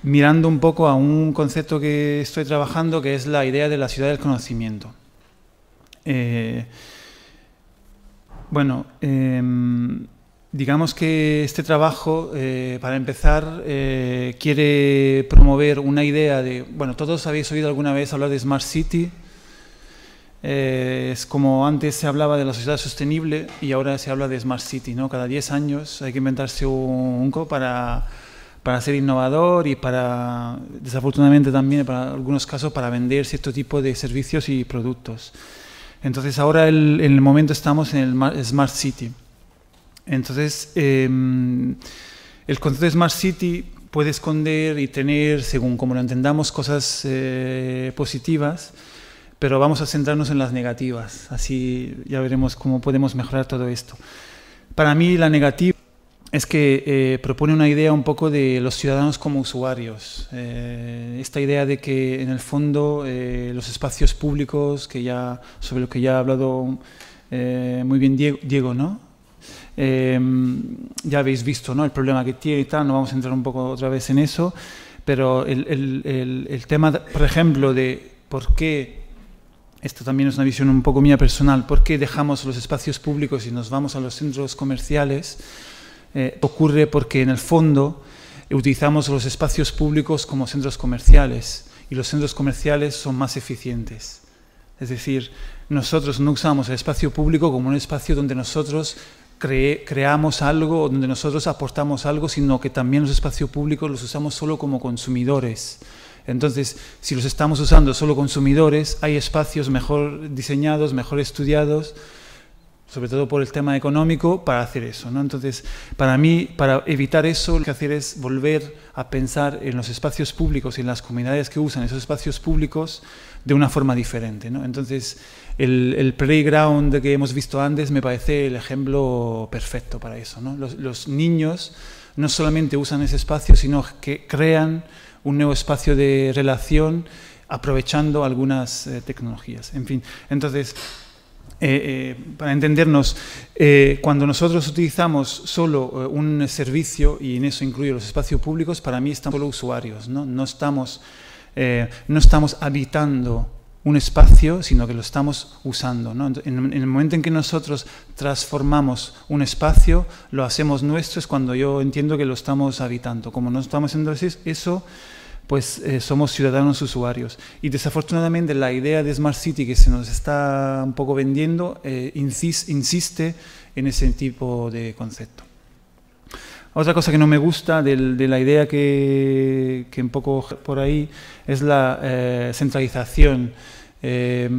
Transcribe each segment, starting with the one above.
mirando un poco a un concepto que estoy trabajando, que es la idea de la ciudad del conocimiento. Digamos que este trabajo, para empezar, quiere promover una idea de... Bueno, todos habéis oído alguna vez hablar de Smart City. Es como antes se hablaba de la sociedad sostenible y ahora se habla de Smart City, ¿no? Cada 10 años hay que inventarse un para ser innovador y para, desafortunadamente también, para algunos casos, para vender cierto tipo de servicios y productos. Entonces ahora en el momento estamos en el Smart City. Entonces el concepto de Smart City puede esconder y tener, según como lo entendamos, cosas positivas, pero vamos a centrarnos en las negativas, así ya veremos cómo podemos mejorar todo esto. Para mí la negativa es que propone una idea un poco de los ciudadanos como usuarios. Esta idea de que en el fondo los espacios públicos, sobre lo que ya ha hablado muy bien Diego, ¿no? Ya habéis visto, ¿no? El problema que tiene y tal, no vamos a entrar un poco otra vez en eso, pero el tema, por ejemplo, de por qué, esto también es una visión un poco mía personal, por qué dejamos los espacios públicos y nos vamos a los centros comerciales, ocurre porque en el fondo utilizamos los espacios públicos como centros comerciales y los centros comerciales son más eficientes. Es decir, nosotros no usamos el espacio público como un espacio donde nosotros creamos algo, donde nosotros aportamos algo, sino que también los espacios públicos los usamos solo como consumidores. Entonces, si los estamos usando solo consumidores, hay espacios mejor diseñados, mejor estudiados, sobre todo por el tema económico, para hacer eso, ¿no? Entonces, para mí, para evitar eso, lo que hacer es volver a pensar en los espacios públicos y en las comunidades que usan esos espacios públicos de una forma diferente, ¿no? Entonces, el playground que hemos visto antes me parece el ejemplo perfecto para eso, ¿no? Los niños no solamente usan ese espacio, sino que crean un nuevo espacio de relación aprovechando algunas tecnologías. En fin, entonces... para entendernos, cuando nosotros utilizamos solo un servicio, y en eso incluye los espacios públicos, para mí estamos solo usuarios, ¿no? No estamos habitando un espacio, sino que lo estamos usando, ¿no? En el momento en que nosotros transformamos un espacio, lo hacemos nuestro, es cuando yo entiendo que lo estamos habitando. Como no estamos haciendo eso, pues somos ciudadanos usuarios. Y desafortunadamente la idea de Smart City que se nos está un poco vendiendo insiste en ese tipo de concepto. Otra cosa que no me gusta de la idea que un poco por ahí es la centralización. Es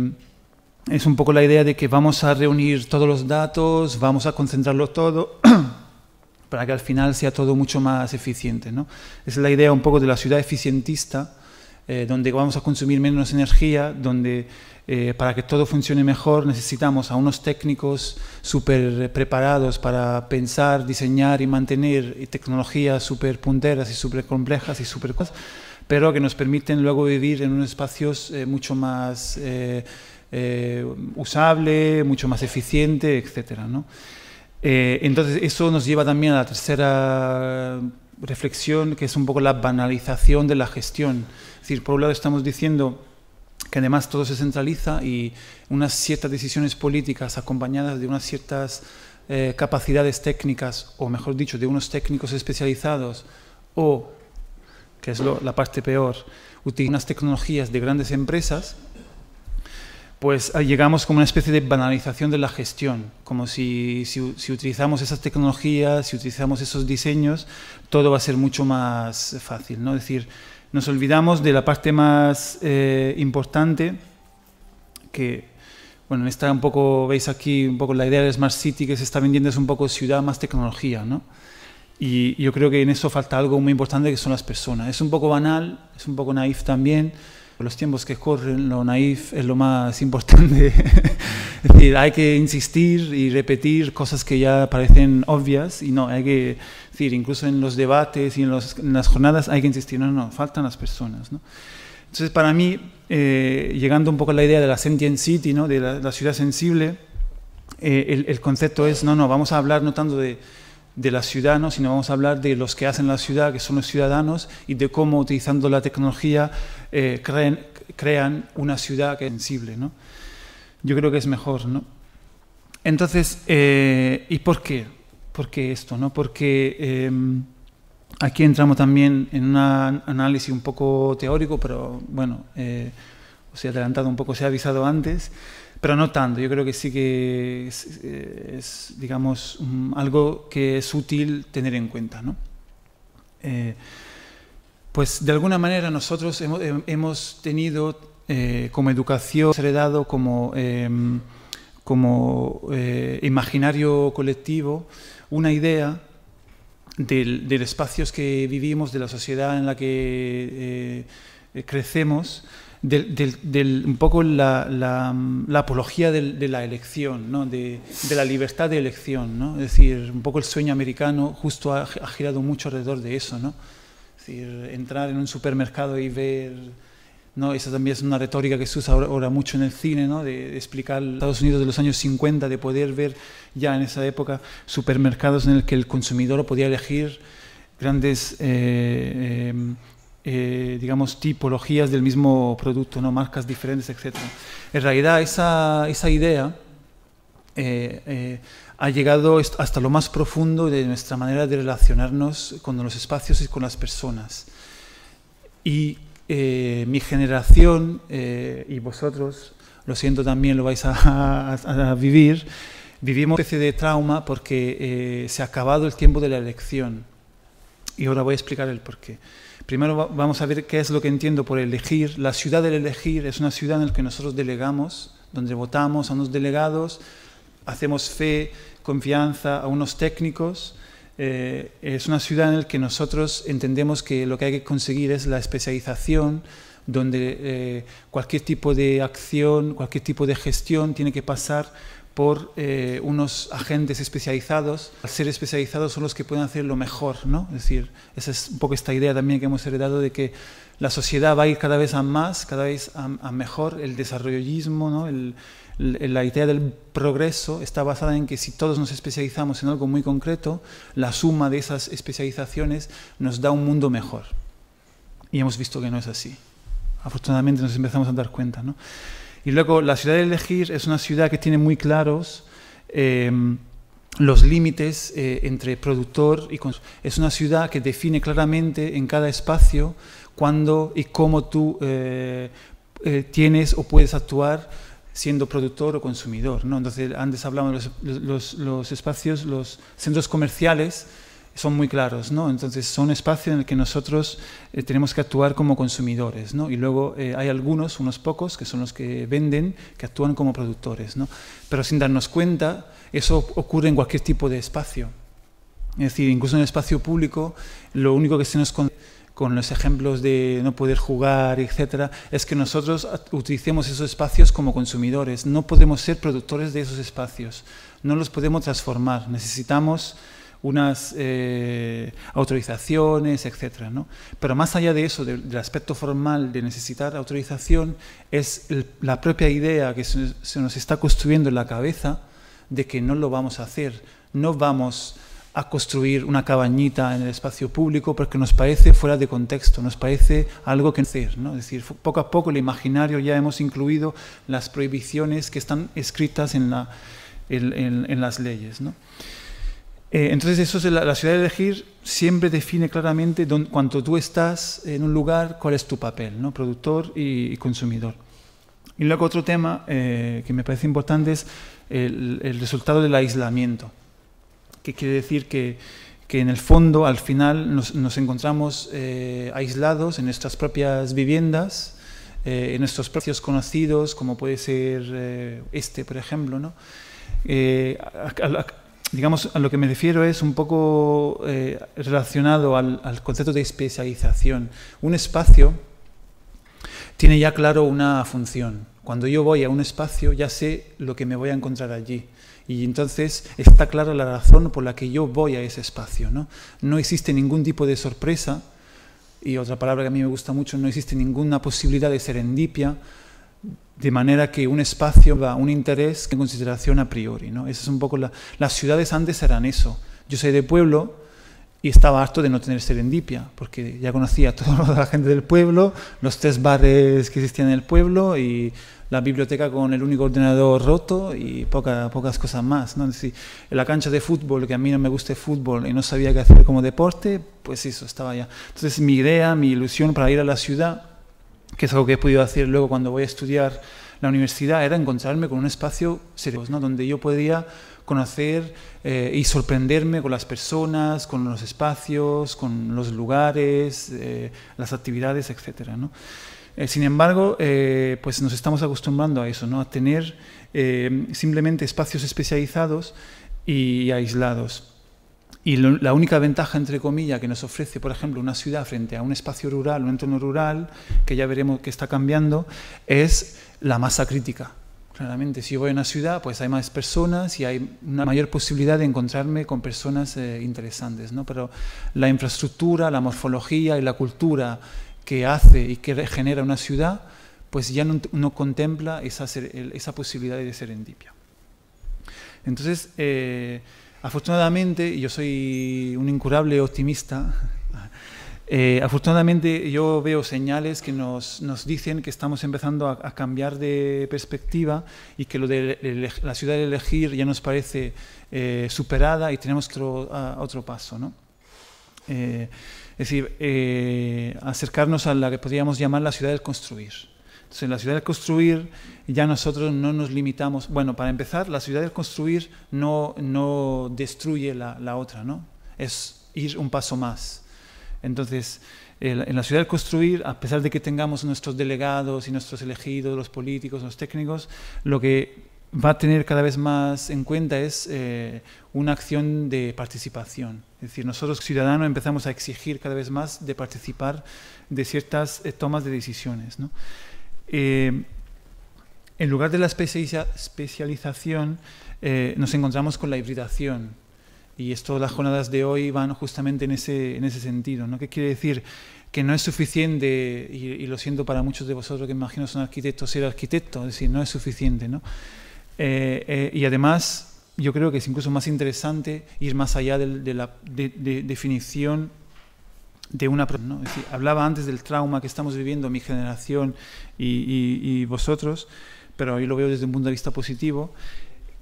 un poco la idea de que vamos a reunir todos los datos, vamos a concentrarlo todo para que al final sea todo mucho más eficiente, ¿no? Es la idea un poco de la ciudad eficientista, donde vamos a consumir menos energía, donde para que todo funcione mejor necesitamos a unos técnicos súper preparados para pensar, diseñar y mantener tecnologías súper punteras y súper complejas y súper cosas, pero que nos permiten luego vivir en unos espacios mucho más usable, mucho más eficiente, etcétera, ¿no? Entonces eso nos lleva también a la tercera reflexión, que es un poco la banalización de la gestión. Es decir, por un lado estamos diciendo que además todo se centraliza y unas ciertas decisiones políticas acompañadas de unas ciertas capacidades técnicas, o mejor dicho, de unos técnicos especializados, o, que es la parte peor, utilizan unas tecnologías de grandes empresas, pues llegamos como una especie de banalización de la gestión, como si utilizamos esas tecnologías, si utilizamos esos diseños, todo va a ser mucho más fácil, ¿no? Es decir, nos olvidamos de la parte más importante, que, bueno, esta un poco, veis aquí un poco la idea de Smart City que se está vendiendo, es un poco ciudad más tecnología, ¿no? Y yo creo que en eso falta algo muy importante, que son las personas. Es un poco banal, es un poco naif también. Los tiempos que corren, lo naif es lo más importante. Es decir, hay que insistir y repetir cosas que ya parecen obvias, y no, hay que decir, incluso en los debates y en las jornadas hay que insistir, no, faltan las personas, ¿no? Entonces, para mí, llegando un poco a la idea de la sentient city, ¿no? De la ciudad sensible, el concepto es, no, vamos a hablar no tanto de de la ciudad, ¿no? Sino vamos a hablar de los que hacen la ciudad, que son los ciudadanos, y de cómo utilizando la tecnología crean una ciudad que es sensible, ¿no? Yo creo que es mejor, ¿no? Entonces, ¿y por qué? ¿Por qué esto, no? Porque aquí entramos también en un análisis un poco teórico, pero bueno, os he adelantado un poco, os he avisado antes, pero no tanto. Yo creo que sí que es digamos, algo que es útil tener en cuenta, ¿no? Pues de alguna manera nosotros hemos tenido como educación heredado como imaginario colectivo una idea de espacios que vivimos, de la sociedad en la que crecemos, un poco la apología de la elección, ¿no? de la libertad de elección, ¿no? Es decir, un poco el sueño americano justo ha girado mucho alrededor de eso, ¿no? Es decir, entrar en un supermercado y ver, ¿no? Esa también es una retórica que se usa ahora mucho en el cine, ¿no? De explicar Estados Unidos de los años 50, de poder ver ya en esa época supermercados en el que el consumidor podía elegir grandes digamos, tipologías del mismo producto, ¿no? Marcas diferentes, etc. En realidad, esa idea ha llegado hasta lo más profundo de nuestra manera de relacionarnos con los espacios y con las personas. Y mi generación, y vosotros, lo siento, también lo vais a vivir, vivimos una especie de trauma porque se ha acabado el tiempo de la elección. Y ahora voy a explicar el porqué. Primero vamos a ver qué es lo que entiendo por elegir. La ciudad del elegir es una ciudad en la que nosotros delegamos, donde votamos a unos delegados, hacemos fe, confianza a unos técnicos. Es una ciudad en la que nosotros entendemos que lo que hay que conseguir es la especialización, donde cualquier tipo de acción, cualquier tipo de gestión tiene que pasar por unos agentes especializados. Al ser especializados son los que pueden hacer lo mejor, ¿no? Es decir, esa es un poco esta idea también que hemos heredado de que la sociedad va a ir cada vez a más, cada vez a mejor. El desarrollismo, ¿no? La idea del progreso está basada en que si todos nos especializamos en algo muy concreto, la suma de esas especializaciones nos da un mundo mejor. Y hemos visto que no es así. Afortunadamente nos empezamos a dar cuenta, ¿no? Y luego la ciudad de elegir es una ciudad que tiene muy claros los límites entre productor y consumidor. Es una ciudad que define claramente en cada espacio cuándo y cómo tú tienes o puedes actuar siendo productor o consumidor, ¿no? Entonces, antes hablábamos de los espacios, los centros comerciales son muy claros, ¿no? Entonces, son espacios en el que nosotros tenemos que actuar como consumidores, ¿no? Y luego hay algunos, unos pocos, que son los que venden, que actúan como productores, ¿no? Pero sin darnos cuenta, eso ocurre en cualquier tipo de espacio. Es decir, incluso en el espacio público, lo único que se nos con los ejemplos de no poder jugar, etcétera, es que nosotros utilicemos esos espacios como consumidores. No podemos ser productores de esos espacios, no los podemos transformar. Necesitamos unas autorizaciones, etcétera, ¿no? Pero más allá de eso, del aspecto formal de necesitar autorización, es la propia idea que se nos está construyendo en la cabeza de que no lo vamos a hacer, no vamos a construir una cabañita en el espacio público porque nos parece fuera de contexto, nos parece algo que no hacer, ¿no? Es decir, poco a poco el imaginario ya hemos incluido las prohibiciones que están escritas en las leyes, ¿no? Entonces eso es la ciudad de elegir siempre define claramente cuando tú estás en un lugar cuál es tu papel, ¿no? Productor y consumidor. Y luego otro tema que me parece importante es el resultado del aislamiento, que quiere decir que en el fondo al final nos encontramos aislados en nuestras propias viviendas, en nuestros propios conocidos, como puede ser por ejemplo, ¿no? Digamos, a lo que me refiero es un poco relacionado al concepto de especialización. Un espacio tiene ya claro una función. Cuando yo voy a un espacio ya sé lo que me voy a encontrar allí. Y entonces está clara la razón por la que yo voy a ese espacio, ¿no? No existe ningún tipo de sorpresa, y otra palabra que a mí me gusta mucho, no existe ninguna posibilidad de serendipia, de manera que un espacio va a un interés en consideración a priori, ¿no? Esa es un poco las ciudades antes eran eso. Yo soy de pueblo y estaba harto de no tener serendipia, porque ya conocía a toda la gente del pueblo, los 3 bares que existían en el pueblo y la biblioteca con el único ordenador roto y pocas cosas más, ¿no? Es decir, en la cancha de fútbol, que a mí no me gusta el fútbol y no sabía qué hacer como deporte, pues eso, estaba ya. Entonces mi idea, mi ilusión para ir a la ciudad, que es algo que he podido hacer luego cuando voy a estudiar la universidad, era encontrarme con un espacio serio, ¿no? Donde yo podía conocer y sorprenderme con las personas, con los espacios, con los lugares, las actividades, etcétera, ¿no? Sin embargo, pues nos estamos acostumbrando a eso, ¿no? A tener simplemente espacios especializados y aislados. Y la única ventaja, entre comillas, que nos ofrece, por ejemplo, una ciudad frente a un espacio rural, un entorno rural, que ya veremos que está cambiando, es la masa crítica. Claramente, si yo voy a una ciudad, pues hay más personas y hay una mayor posibilidad de encontrarme con personas interesantes, ¿no? Pero la infraestructura, la morfología y la cultura que hace y que genera una ciudad, pues ya no contempla esa posibilidad de serendipia. Entonces, afortunadamente, y yo soy un incurable optimista, afortunadamente yo veo señales que nos dicen que estamos empezando a cambiar de perspectiva y que lo de la ciudad de elegir ya nos parece superada y tenemos otro paso, ¿no? Es decir, acercarnos a la que podríamos llamar la ciudad del construir. Entonces, en la ciudad del construir ya nosotros no nos limitamos. Bueno, para empezar, la ciudad del construir no destruye la otra, ¿no? Es ir un paso más. Entonces, en la ciudad del construir, a pesar de que tengamos nuestros delegados y nuestros elegidos, los políticos, los técnicos, lo que va a tener cada vez más en cuenta es una acción de participación. Es decir, nosotros ciudadanos empezamos a exigir cada vez más de participar de ciertas tomas de decisiones, ¿no? En lugar de la especialización, nos encontramos con la hibridación. Y las jornadas de hoy van justamente en ese sentido, ¿no? ¿Qué quiere decir? Que no es suficiente, y lo siento para muchos de vosotros que imagino son arquitectos, ser arquitecto, es decir, no es suficiente, ¿no? Y además, yo creo que es incluso más interesante ir más allá de la definición de una, ¿no? Es decir, hablaba antes del trauma que estamos viviendo mi generación y vosotros, pero hoy lo veo desde un punto de vista positivo,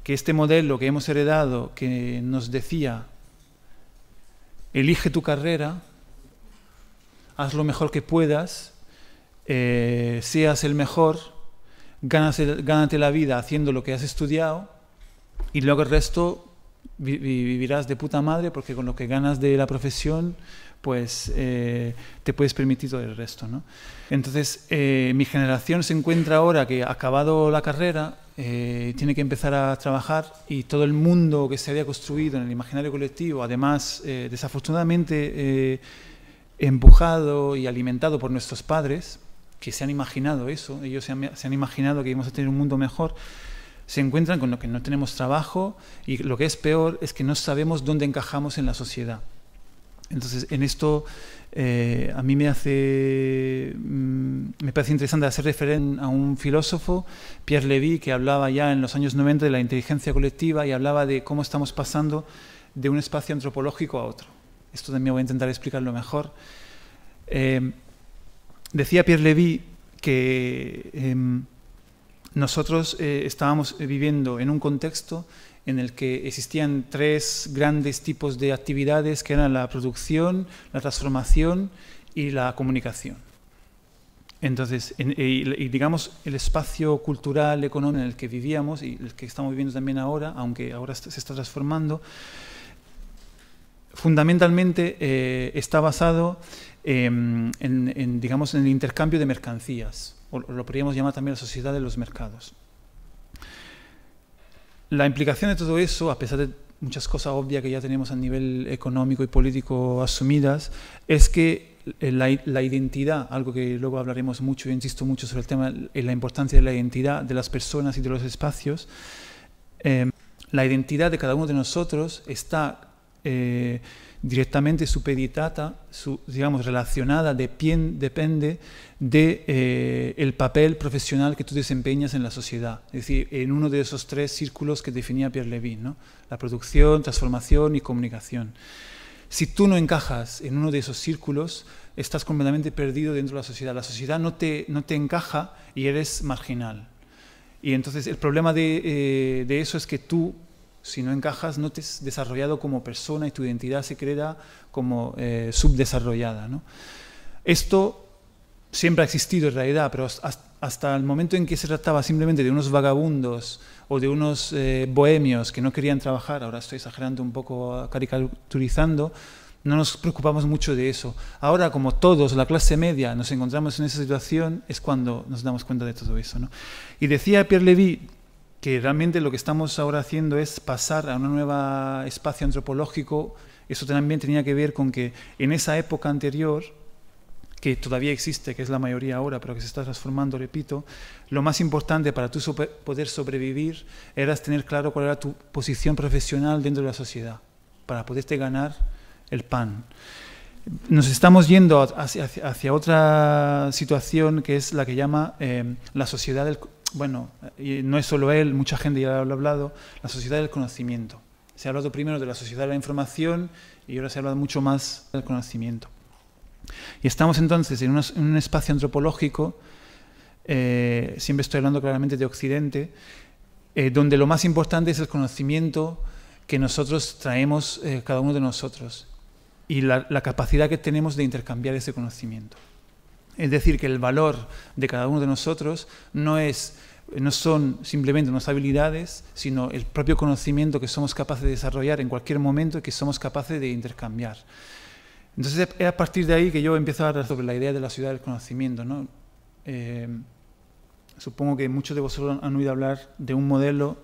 que este modelo que hemos heredado, que nos decía, elige tu carrera, haz lo mejor que puedas, seas el mejor, gánate la vida haciendo lo que has estudiado y luego el resto vivirás de puta madre porque con lo que ganas de la profesión pues te puedes permitir todo el resto, ¿no? Entonces mi generación se encuentra ahora que ha acabado la carrera, tiene que empezar a trabajar y todo el mundo que se había construido en el imaginario colectivo, además desafortunadamente empujado y alimentado por nuestros padres, que se han imaginado eso, ellos se han imaginado que íbamos a tener un mundo mejor, se encuentran con lo que no tenemos trabajo y lo que es peor es que no sabemos dónde encajamos en la sociedad. Entonces, en esto a mí me parece interesante hacer referencia a un filósofo, Pierre Levy, que hablaba ya en los años 90 de la inteligencia colectiva y hablaba de cómo estamos pasando de un espacio antropológico a otro. Esto también voy a intentar explicarlo mejor. Decía Pierre Levy que nosotros estábamos viviendo en un contexto en el que existían 3 grandes tipos de actividades que eran la producción, la transformación y la comunicación. Entonces, digamos, el espacio cultural, económico en el que vivíamos y el que estamos viviendo también ahora, aunque ahora se está transformando, fundamentalmente está basado digamos, en el intercambio de mercancías, o lo podríamos llamar también la sociedad de los mercados. La implicación de todo eso, a pesar de muchas cosas obvias que ya tenemos a nivel económico y político asumidas, es que la identidad, algo que luego hablaremos mucho, yo insisto mucho sobre el tema, la importancia de la identidad de las personas y de los espacios, la identidad de cada uno de nosotros está directamente supeditata, digamos, relacionada, depende de el papel profesional que tú desempeñas en la sociedad. Es decir, en uno de esos 3 círculos que definía Pierre Levy, ¿no? La producción, transformación y comunicación. Si tú no encajas en uno de esos círculos, estás completamente perdido dentro de la sociedad. La sociedad no te encaja y eres marginal. Y entonces el problema de eso es que tú, si no encajas, no te has desarrollado como persona y tu identidad se queda como subdesarrollada, ¿no? Esto siempre ha existido en realidad, pero hasta el momento en que se trataba simplemente de unos vagabundos o de unos bohemios que no querían trabajar, ahora estoy exagerando un poco, caricaturizando, no nos preocupamos mucho de eso. Ahora, como todos, la clase media, nos encontramos en esa situación, es cuando nos damos cuenta de todo eso, ¿no? Y decía Pierre Levy que realmente lo que estamos ahora haciendo es pasar a un nuevo espacio antropológico. Eso también tenía que ver con que en esa época anterior, que todavía existe, que es la mayoría ahora, pero que se está transformando, repito, lo más importante para tú poder sobrevivir era tener claro cuál era tu posición profesional dentro de la sociedad, para poderte ganar el pan. Nos estamos yendo hacia otra situación que es la que llama la sociedad del... Bueno, y no es solo él, mucha gente ya lo ha hablado, la sociedad del conocimiento. Se ha hablado primero de la sociedad de la información y ahora se ha hablado mucho más del conocimiento. Y estamos entonces en un espacio antropológico, siempre estoy hablando claramente de Occidente, donde lo más importante es el conocimiento que nosotros traemos, cada uno de nosotros, y la capacidad que tenemos de intercambiar ese conocimiento. Es decir, que el valor de cada uno de nosotros no son simplemente unas habilidades, sino el propio conocimiento que somos capaces de desarrollar en cualquier momento y que somos capaces de intercambiar. Entonces es a partir de ahí que yo empiezo a hablar sobre la idea de la ciudad del conocimiento, ¿no? Supongo que muchos de vosotros han oído hablar de un modelo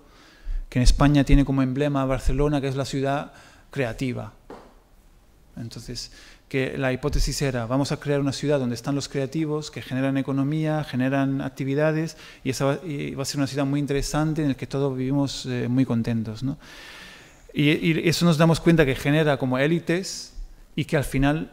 que en España tiene como emblema a Barcelona, que es la ciudad creativa. Entonces, que la hipótesis era, vamos a crear una ciudad donde están los creativos, que generan economía, generan actividades, y esa va a ser una ciudad muy interesante en la que todos vivimos muy contentos, ¿no? Y eso nos damos cuenta que genera como élites y que al final,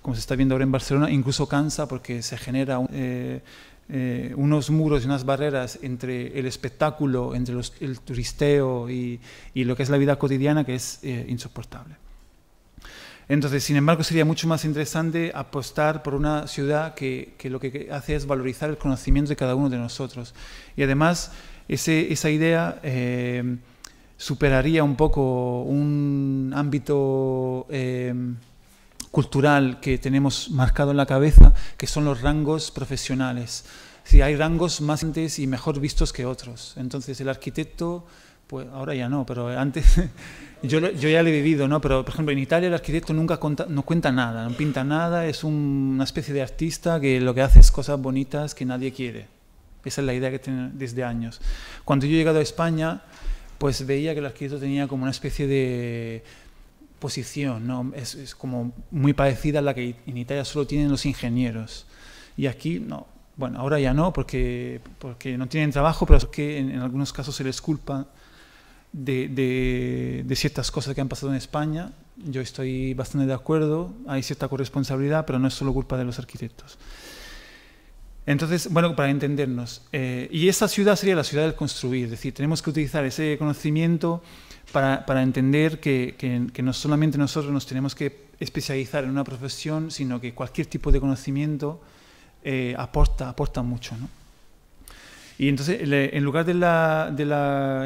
como se está viendo ahora en Barcelona, incluso cansa porque se genera unos muros y unas barreras entre el espectáculo, entre el turisteo y lo que es la vida cotidiana, que es insoportable. Entonces, sin embargo, sería mucho más interesante apostar por una ciudad que lo que hace es valorizar el conocimiento de cada uno de nosotros. Y además, esa idea superaría un poco un ámbito cultural que tenemos marcado en la cabeza, que son los rangos profesionales. Si hay rangos más antes y mejor vistos que otros. Entonces, el arquitecto, pues ahora ya no, pero antes... Yo ya lo he vivido, ¿no? Pero, por ejemplo, en Italia el arquitecto nunca no cuenta nada, no pinta nada, es una especie de artista que lo que hace es cosas bonitas que nadie quiere. Esa es la idea que tiene desde años. Cuando yo he llegado a España, pues veía que el arquitecto tenía como una especie de posición, ¿no? Es como muy parecida a la que en Italia solo tienen los ingenieros. Y aquí, no. Bueno, ahora ya no, porque no tienen trabajo, pero es que en algunos casos se les culpa de ciertas cosas que han pasado en España. Yo estoy bastante de acuerdo, hay cierta corresponsabilidad, pero no es solo culpa de los arquitectos. Entonces, bueno, para entendernos, y esa ciudad sería la ciudad del construir, es decir, tenemos que utilizar ese conocimiento para entender que no solamente nosotros nos tenemos que especializar en una profesión, sino que cualquier tipo de conocimiento aporta mucho, ¿no? Y entonces, en lugar de la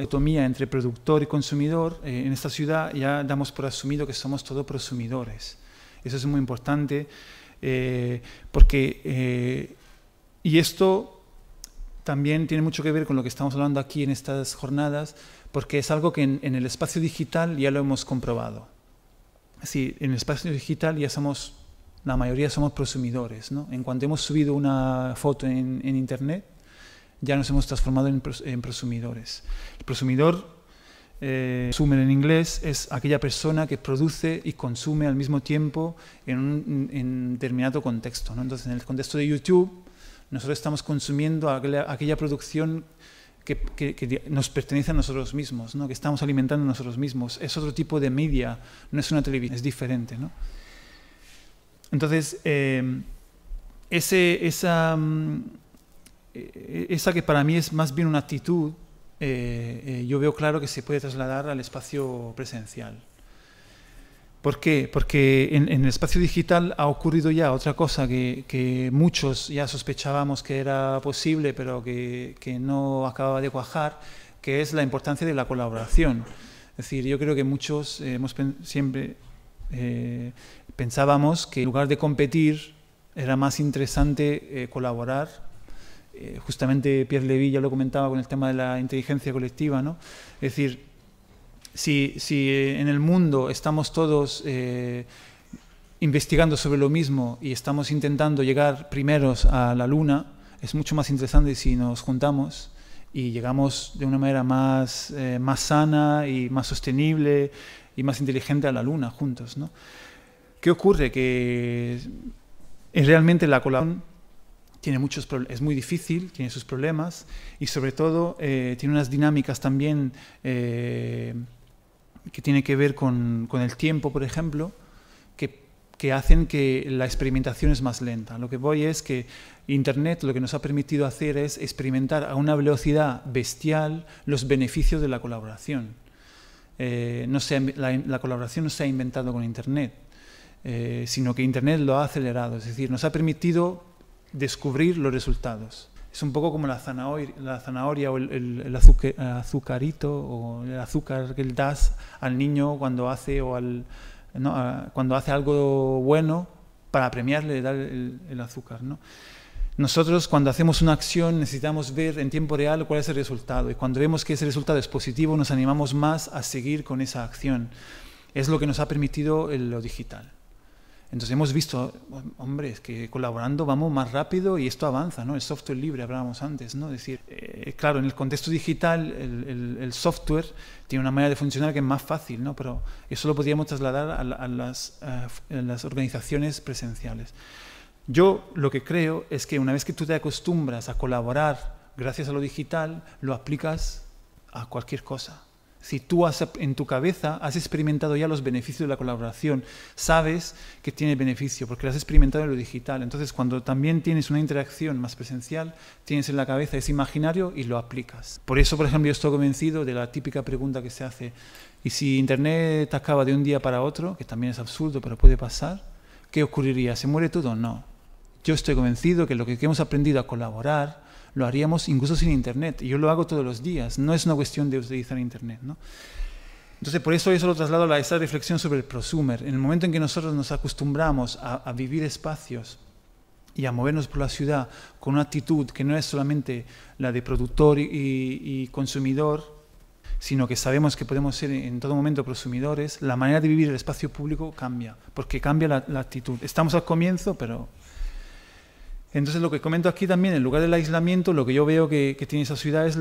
dicotomía entre productor y consumidor, en esta ciudad ya damos por asumido que somos todos prosumidores. Eso es muy importante, porque... y esto también tiene mucho que ver con lo que estamos hablando aquí en estas jornadas, porque es algo que en el espacio digital ya lo hemos comprobado. Sí, en el espacio digital ya la mayoría somos prosumidores, ¿no? En cuanto hemos subido una foto en Internet, ya nos hemos transformado en prosumidores. El prosumidor, consumer en inglés, es aquella persona que produce y consume al mismo tiempo en un determinado contexto, ¿no? Entonces, en el contexto de YouTube, nosotros estamos consumiendo aquella producción que nos pertenece a nosotros mismos, ¿no? Que estamos alimentando a nosotros mismos. Es otro tipo de media, no es una televisión, es diferente, ¿no? Entonces, esa que para mí es más bien una actitud, yo veo claro que se puede trasladar al espacio presencial. ¿Por qué? Porque en el espacio digital ha ocurrido ya otra cosa que muchos ya sospechábamos que era posible, pero que no acababa de cuajar, que es la importancia de la colaboración. Es decir, yo creo que muchos siempre pensábamos que en lugar de competir era más interesante colaborar. Justamente Pierre Levy ya lo comentaba con el tema de la inteligencia colectiva, ¿no? Es decir, si en el mundo estamos todos investigando sobre lo mismo y estamos intentando llegar primeros a la Luna, es mucho más interesante si nos juntamos y llegamos de una manera más sana y más sostenible y más inteligente a la Luna juntos, ¿no? ¿Qué ocurre? Que realmente la colaboración es muy difícil, tiene sus problemas y sobre todo tiene unas dinámicas también que tiene que ver con el tiempo, por ejemplo, que hacen que la experimentación es más lenta. Lo que voy es que Internet lo que nos ha permitido hacer es experimentar a una velocidad bestial los beneficios de la colaboración. La colaboración no se ha inventado con Internet, sino que Internet lo ha acelerado, es decir, nos ha permitido descubrir los resultados. Es un poco como la zanahoria o el azucarito o el azúcar que le das al niño cuando hace cuando hace algo bueno, para premiarle le da el azúcar, ¿no? Nosotros cuando hacemos una acción necesitamos ver en tiempo real cuál es el resultado y cuando vemos que ese resultado es positivo nos animamos más a seguir con esa acción. Es lo que nos ha permitido lo digital. Entonces hemos visto, hombre, es que colaborando vamos más rápido y esto avanza, ¿no? El software libre, hablábamos antes, ¿no? Es decir, claro, en el contexto digital el software tiene una manera de funcionar que es más fácil, ¿no? Pero eso lo podríamos trasladar a las organizaciones presenciales. Yo lo que creo es que una vez que tú te acostumbras a colaborar gracias a lo digital, lo aplicas a cualquier cosa. Si tú en tu cabeza has experimentado ya los beneficios de la colaboración, sabes que tiene beneficio porque lo has experimentado en lo digital. Entonces, cuando también tienes una interacción más presencial, tienes en la cabeza ese imaginario y lo aplicas. Por eso, por ejemplo, yo estoy convencido de la típica pregunta que se hace: ¿y si Internet acaba de un día para otro, que también es absurdo, pero puede pasar? ¿Qué ocurriría? ¿Se muere todo? No. Yo estoy convencido que lo que hemos aprendido a colaborar lo haríamos incluso sin Internet. Y yo lo hago todos los días. No es una cuestión de utilizar Internet, ¿no? Entonces, por eso lo traslado a esa reflexión sobre el prosumer. En el momento en que nosotros nos acostumbramos a vivir espacios y a movernos por la ciudad con una actitud que no es solamente la de productor y consumidor, sino que sabemos que podemos ser en todo momento prosumidores, la manera de vivir el espacio público cambia, porque cambia la actitud. Estamos al comienzo, pero... Entonces, lo que comento aquí también, en lugar del aislamiento, lo que yo veo que tiene esa ciudad es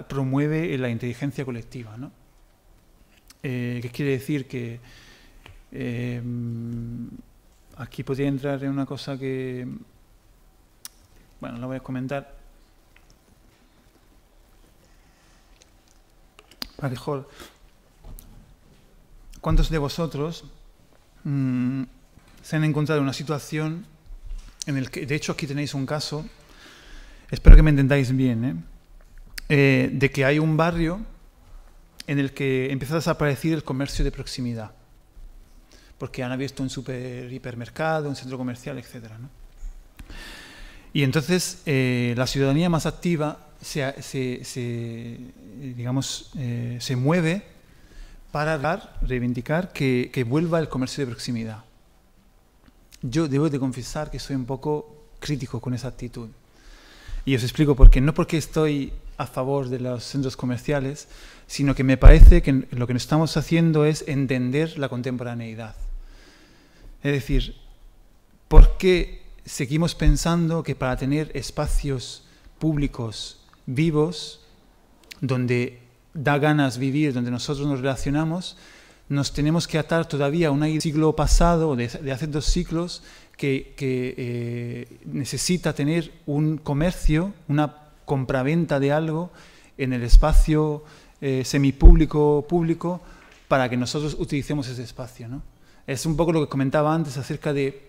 promueve la inteligencia colectiva, ¿no? ¿Qué quiere decir? Que aquí podría entrar en una cosa que, bueno, la voy a comentar. A lo mejor, ¿cuántos de vosotros se han encontrado en una situación en el que, de hecho, aquí tenéis un caso, espero que me entendáis bien, de que hay un barrio en el que empieza a desaparecer el comercio de proximidad, porque han abierto un hipermercado, un centro comercial, etc., ¿no? Y entonces la ciudadanía más activa se mueve para reivindicar que vuelva el comercio de proximidad. Yo debo de confesar que soy un poco crítico con esa actitud. Y os explico por qué. No porque estoy a favor de los centros comerciales, sino que me parece que lo que nos estamos haciendo es entender la contemporaneidad. Es decir, ¿por qué seguimos pensando que para tener espacios públicos vivos, donde da ganas vivir, donde nosotros nos relacionamos, nos tenemos que atar todavía a un siglo pasado, de hace 2 siglos, que necesita tener un comercio, una compraventa de algo en el espacio semipúblico, público, para que nosotros utilicemos ese espacio, ¿no? Es un poco lo que comentaba antes acerca de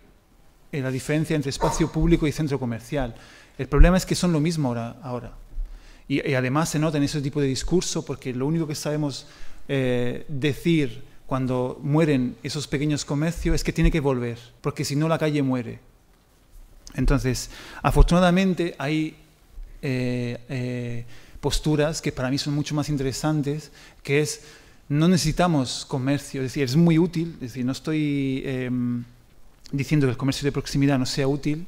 la diferencia entre espacio público y centro comercial. El problema es que son lo mismo ahora. Y además se nota en ese tipo de discurso, porque lo único que sabemos decir cuando mueren esos pequeños comercios es que tiene que volver, porque si no la calle muere. Entonces, afortunadamente hay posturas que para mí son mucho más interesantes, que es, no necesitamos comercio, es decir, es muy útil, es decir, no estoy diciendo que el comercio de proximidad no sea útil,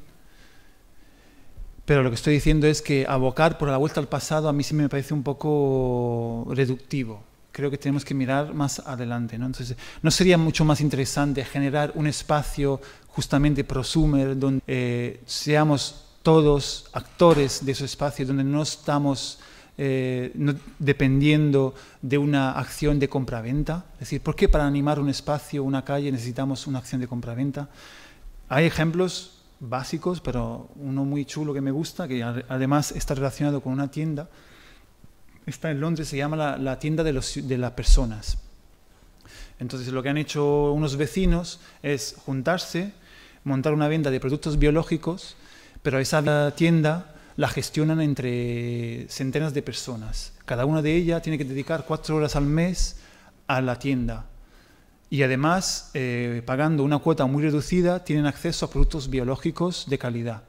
pero lo que estoy diciendo es que abocar por la vuelta al pasado a mí sí me parece un poco reductivo. Creo que tenemos que mirar más adelante, ¿no? Entonces, ¿no sería mucho más interesante generar un espacio justamente prosumer donde seamos todos actores de ese espacio, donde no estamos dependiendo de una acción de compraventa? Es decir, ¿por qué para animar un espacio, una calle, necesitamos una acción de compraventa? Hay ejemplos básicos, pero uno muy chulo que me gusta, que además está relacionado con una tienda. Está en Londres, se llama la tienda de las personas. Entonces lo que han hecho unos vecinos es juntarse, montar una venta de productos biológicos, pero esa tienda la gestionan entre centenas de personas. Cada una de ellas tiene que dedicar 4 horas al mes a la tienda. Y además, pagando una cuota muy reducida, tienen acceso a productos biológicos de calidad.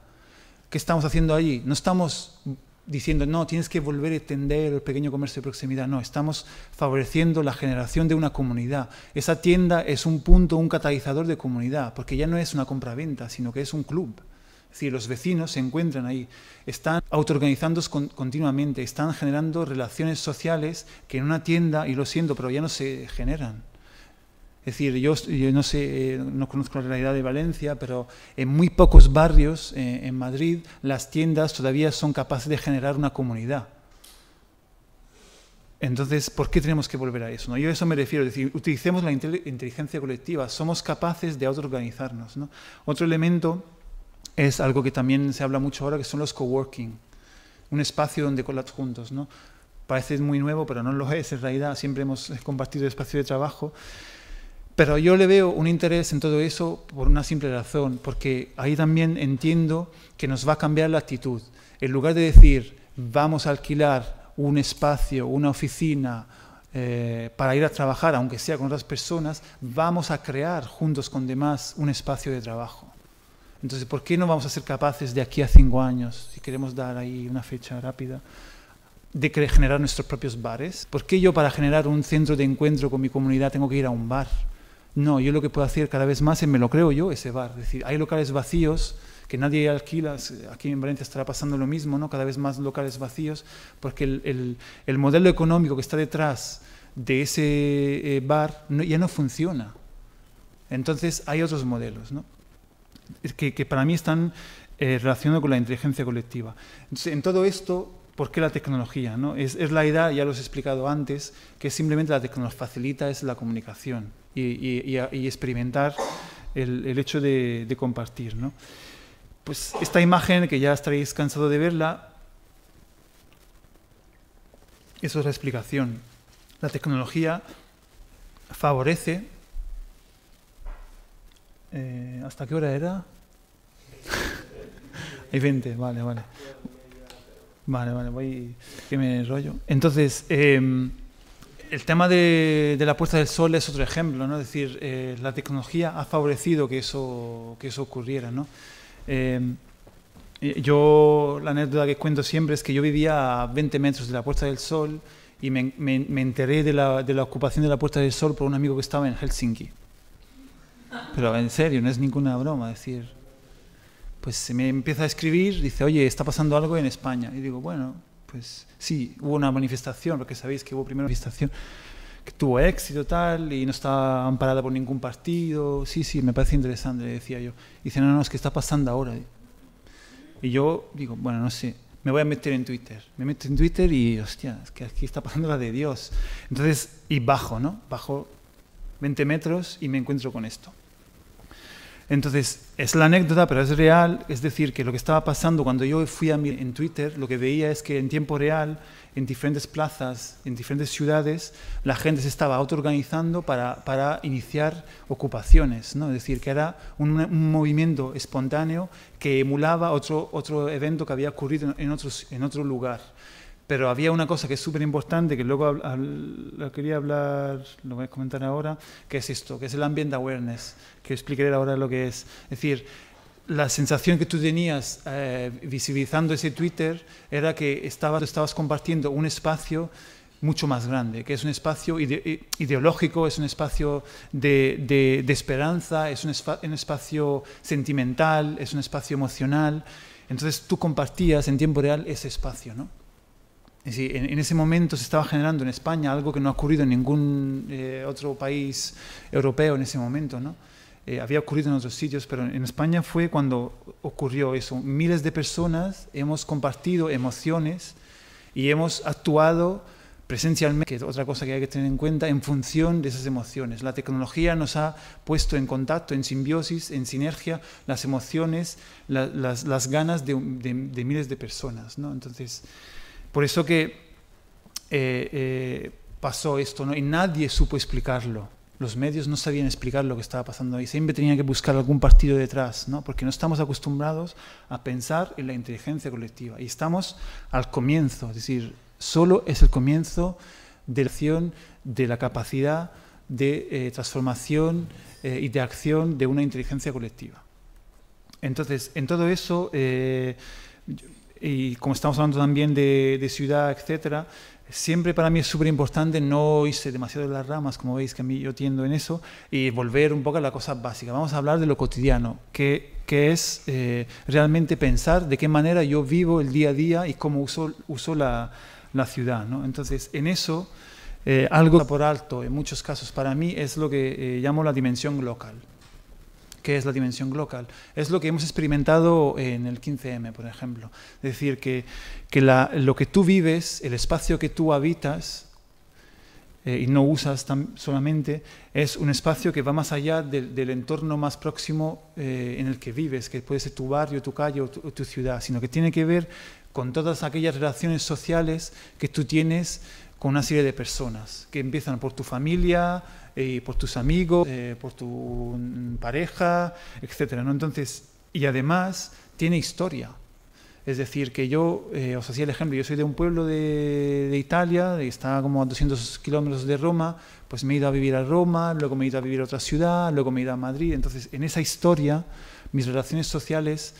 ¿Qué estamos haciendo allí? No estamos diciendo, no, tienes que volver a extender el pequeño comercio de proximidad. No, estamos favoreciendo la generación de una comunidad. Esa tienda es un punto, un catalizador de comunidad, porque ya no es una compraventa, sino que es un club. Es decir, los vecinos se encuentran ahí, están autoorganizándose continuamente, están generando relaciones sociales que en una tienda, y lo siento, pero ya no se generan. Es decir, yo no sé, no conozco la realidad de Valencia, pero en muy pocos barrios en Madrid las tiendas todavía son capaces de generar una comunidad. Entonces, ¿por qué tenemos que volver a eso, ¿no? Yo a eso me refiero, es decir, utilicemos la inteligencia colectiva, somos capaces de autoorganizarnos, ¿no? Otro elemento es algo que también se habla mucho ahora, que son los coworking, un espacio donde colar juntos, ¿no? Parece muy nuevo, pero no lo es, en realidad siempre hemos compartido espacio de trabajo. Pero yo le veo un interés en todo eso por una simple razón, porque ahí también entiendo que nos va a cambiar la actitud. En lugar de decir, vamos a alquilar un espacio, una oficina para ir a trabajar, aunque sea con otras personas, vamos a crear juntos con demás un espacio de trabajo. Entonces, ¿por qué no vamos a ser capaces de aquí a 5 años, si queremos dar ahí una fecha rápida, de generar nuestros propios bares? ¿Por qué yo para generar un centro de encuentro con mi comunidad tengo que ir a un bar? No, yo lo que puedo hacer cada vez más es me lo creo yo, ese bar. Es decir, hay locales vacíos que nadie alquila, aquí en Valencia estará pasando lo mismo, ¿no? Cada vez más locales vacíos, porque el modelo económico que está detrás de ese bar ya no funciona. Entonces hay otros modelos, ¿no? que para mí están relacionados con la inteligencia colectiva. Entonces, en todo esto, ¿por qué la tecnología, ¿no? Es la idea, ya lo he explicado antes, que simplemente la tecnología nos facilita es la comunicación y experimentar el hecho de compartir, ¿no? Pues esta imagen, que ya estaréis cansados de verla, eso es la explicación. La tecnología favorece... ¿hasta qué hora era? Hay 20, vale. Vale, voy que me enrollo. Entonces, el tema de la Puerta del Sol es otro ejemplo, ¿no? Es decir, la tecnología ha favorecido que eso ocurriera, ¿no? Yo, la anécdota que cuento siempre es que yo vivía a 20 metros de la Puerta del Sol y me enteré de la ocupación de la Puerta del Sol por un amigo que estaba en Helsinki. Pero en serio, no es ninguna broma, es decir, pues se me empieza a escribir, dice, oye, está pasando algo en España. Y digo, bueno, pues sí, hubo una manifestación, porque sabéis que hubo primero una manifestación que tuvo éxito tal, y no está amparada por ningún partido. Sí, me parece interesante, le decía yo. Y dice, no, es que está pasando ahora. Y yo digo, bueno, no sé, me voy a meter en Twitter. Me meto en Twitter y, hostia, es que aquí está pasando la de Dios. Entonces, y bajo 20 metros y me encuentro con esto. Entonces, es la anécdota, pero es real. Es decir, que lo que estaba pasando cuando yo fui en Twitter, lo que veía es que en tiempo real, en diferentes plazas, en diferentes ciudades, la gente se estaba autoorganizando para iniciar ocupaciones, ¿no? Es decir, que era un movimiento espontáneo que emulaba otro evento que había ocurrido en otro lugar. Pero había una cosa que es súper importante, que luego lo quería hablar, lo voy a comentar ahora, que es esto, que es el ambient awareness, que explicaré ahora lo que es. Es decir, la sensación que tú tenías visibilizando ese Twitter era que estabas compartiendo un espacio mucho más grande, que es un espacio ideológico, es un espacio de esperanza, es un espacio sentimental, es un espacio emocional. Entonces tú compartías en tiempo real ese espacio, ¿no? Es decir, en ese momento se estaba generando en España algo que no ha ocurrido en ningún otro país europeo en ese momento, ¿no? Había ocurrido en otros sitios, pero en España fue cuando ocurrió eso. Miles de personas hemos compartido emociones y hemos actuado presencialmente, que es otra cosa que hay que tener en cuenta, en función de esas emociones. La tecnología nos ha puesto en contacto, en simbiosis, en sinergia, las emociones, las ganas de miles de personas, ¿no? Entonces, por eso que pasó esto, ¿no? Y nadie supo explicarlo. Los medios no sabían explicar lo que estaba pasando ahí. Siempre tenían que buscar algún partido detrás, ¿no? Porque no estamos acostumbrados a pensar en la inteligencia colectiva. Y estamos al comienzo, es decir, solo es el comienzo de la acción, de la capacidad de transformación y de acción de una inteligencia colectiva. Entonces, en todo eso, y como estamos hablando también de ciudad, etcétera, siempre para mí es súper importante no irse demasiado de las ramas, como veis que a mí yo tiendo en eso, y volver un poco a la cosa básica. Vamos a hablar de lo cotidiano, que es realmente pensar de qué manera yo vivo el día a día y cómo uso la ciudad, ¿no? Entonces, en eso, algo por alto, en muchos casos para mí, es lo que llamo la dimensión local. ¿Qué es la dimensión local? Es lo que hemos experimentado en el 15M, por ejemplo. Es decir, que lo que tú vives, el espacio que tú habitas y no usas solamente, es un espacio que va más allá del entorno más próximo en el que vives, que puede ser tu barrio, tu calle o tu ciudad, sino que tiene que ver con todas aquellas relaciones sociales que tú tienes con una serie de personas, que empiezan por tu familia, por tus amigos, por tu pareja, etcétera, ¿no? Entonces, y además tiene historia. Es decir, que yo, os hacía el ejemplo, yo soy de un pueblo de Italia, está como a 200 kilómetros de Roma, pues me he ido a vivir a Roma, luego me he ido a vivir a otra ciudad, luego me he ido a Madrid. Entonces, en esa historia, mis relaciones sociales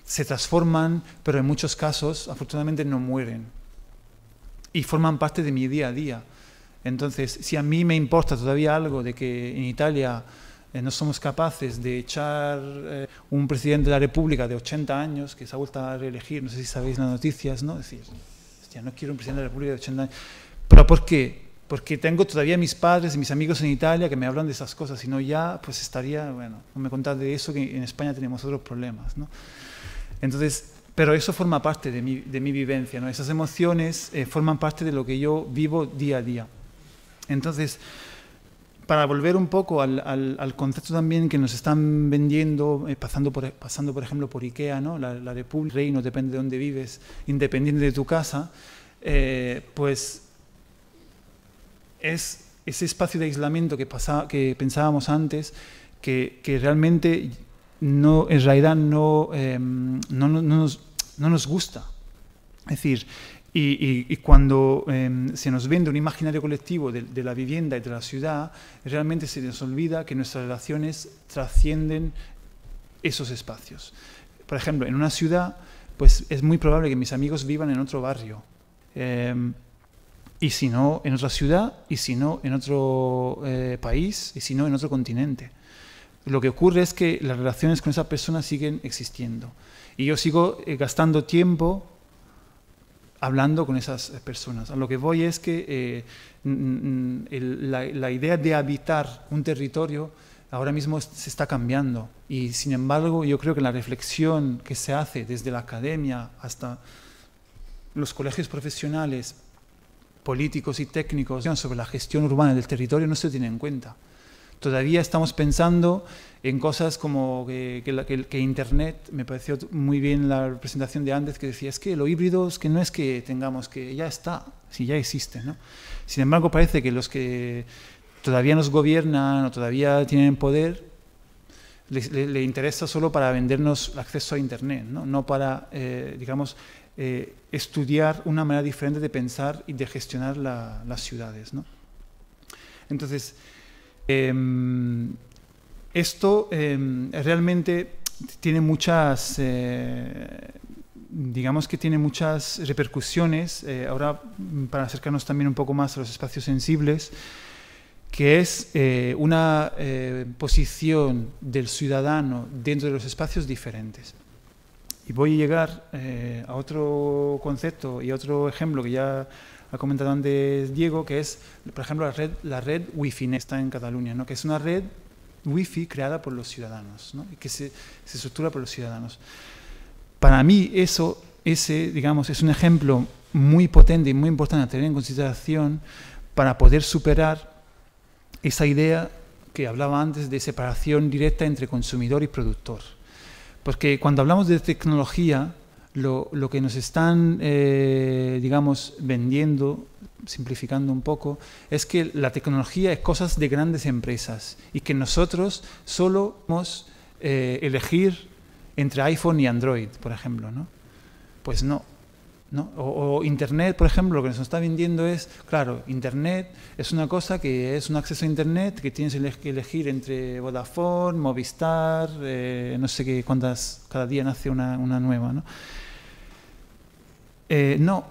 se transforman, pero en muchos casos, afortunadamente, no mueren. Y forman parte de mi día a día. Entonces, si a mí me importa todavía algo de que en Italia no somos capaces de echar un presidente de la República de 80 años, que se ha vuelto a reelegir, no sé si sabéis las noticias, ¿no? Es decir, hostia, no quiero un presidente de la República de 80 años. ¿Pero por qué? Porque tengo todavía mis padres y mis amigos en Italia que me hablan de esas cosas, si no ya, pues estaría, bueno, no me contad de eso, que en España tenemos otros problemas, ¿no? Entonces, pero eso forma parte de mi vivencia, ¿no? Esas emociones forman parte de lo que yo vivo día a día. Entonces, para volver un poco al concepto también que nos están vendiendo, pasando por ejemplo por IKEA, ¿no? La República, el reino, depende de dónde vives, independiente de tu casa, pues es ese espacio de aislamiento que pensábamos antes, que realmente no, en realidad no nos gusta. Es decir, y cuando se nos vende un imaginario colectivo de la vivienda y de la ciudad, realmente se nos olvida que nuestras relaciones trascienden esos espacios. Por ejemplo, en una ciudad, pues es muy probable que mis amigos vivan en otro barrio, y si no en otra ciudad, y si no en otro país, y si no en otro continente. Lo que ocurre es que las relaciones con esa persona siguen existiendo. Y yo sigo gastando tiempo hablando con esas personas. A lo que voy es que la idea de habitar un territorio ahora mismo se está cambiando. Y sin embargo, yo creo que la reflexión que se hace desde la academia hasta los colegios profesionales, políticos y técnicos sobre la gestión urbana del territorio no se tiene en cuenta. Todavía estamos pensando en cosas como que Internet, me pareció muy bien la presentación de Andes, que decía, es que lo híbrido es que no es que tengamos, que ya está, si ya existe, ¿no? Sin embargo, parece que los que todavía nos gobiernan o todavía tienen poder, le interesa solo para vendernos el acceso a Internet, no para, digamos, estudiar una manera diferente de pensar y de gestionar las ciudades, ¿no? Entonces, esto realmente tiene muchas, digamos que tiene muchas repercusiones, ahora para acercarnos también un poco más a los espacios sensibles, que es una posición del ciudadano dentro de los espacios diferentes. Y voy a llegar a otro concepto y otro ejemplo que ya ha comentado antes Diego, que es, por ejemplo, la red Wi-Fi está en Cataluña, ¿no? Que es una red Wi-Fi creada por los ciudadanos, ¿no? Y que se estructura por los ciudadanos. Para mí digamos, es un ejemplo muy potente y muy importante a tener en consideración para poder superar esa idea que hablaba antes de separación directa entre consumidor y productor. Porque cuando hablamos de tecnología, lo que nos están, digamos, vendiendo, simplificando un poco, es que la tecnología es cosas de grandes empresas y que nosotros solo podemos elegir entre iPhone y Android, por ejemplo, ¿no? Pues no. O Internet, por ejemplo, lo que nos está vendiendo es, claro, Internet es una cosa que es un acceso a Internet que tienes que elegir entre Vodafone, Movistar, no sé qué cuántas, cada día nace una nueva, ¿no? No,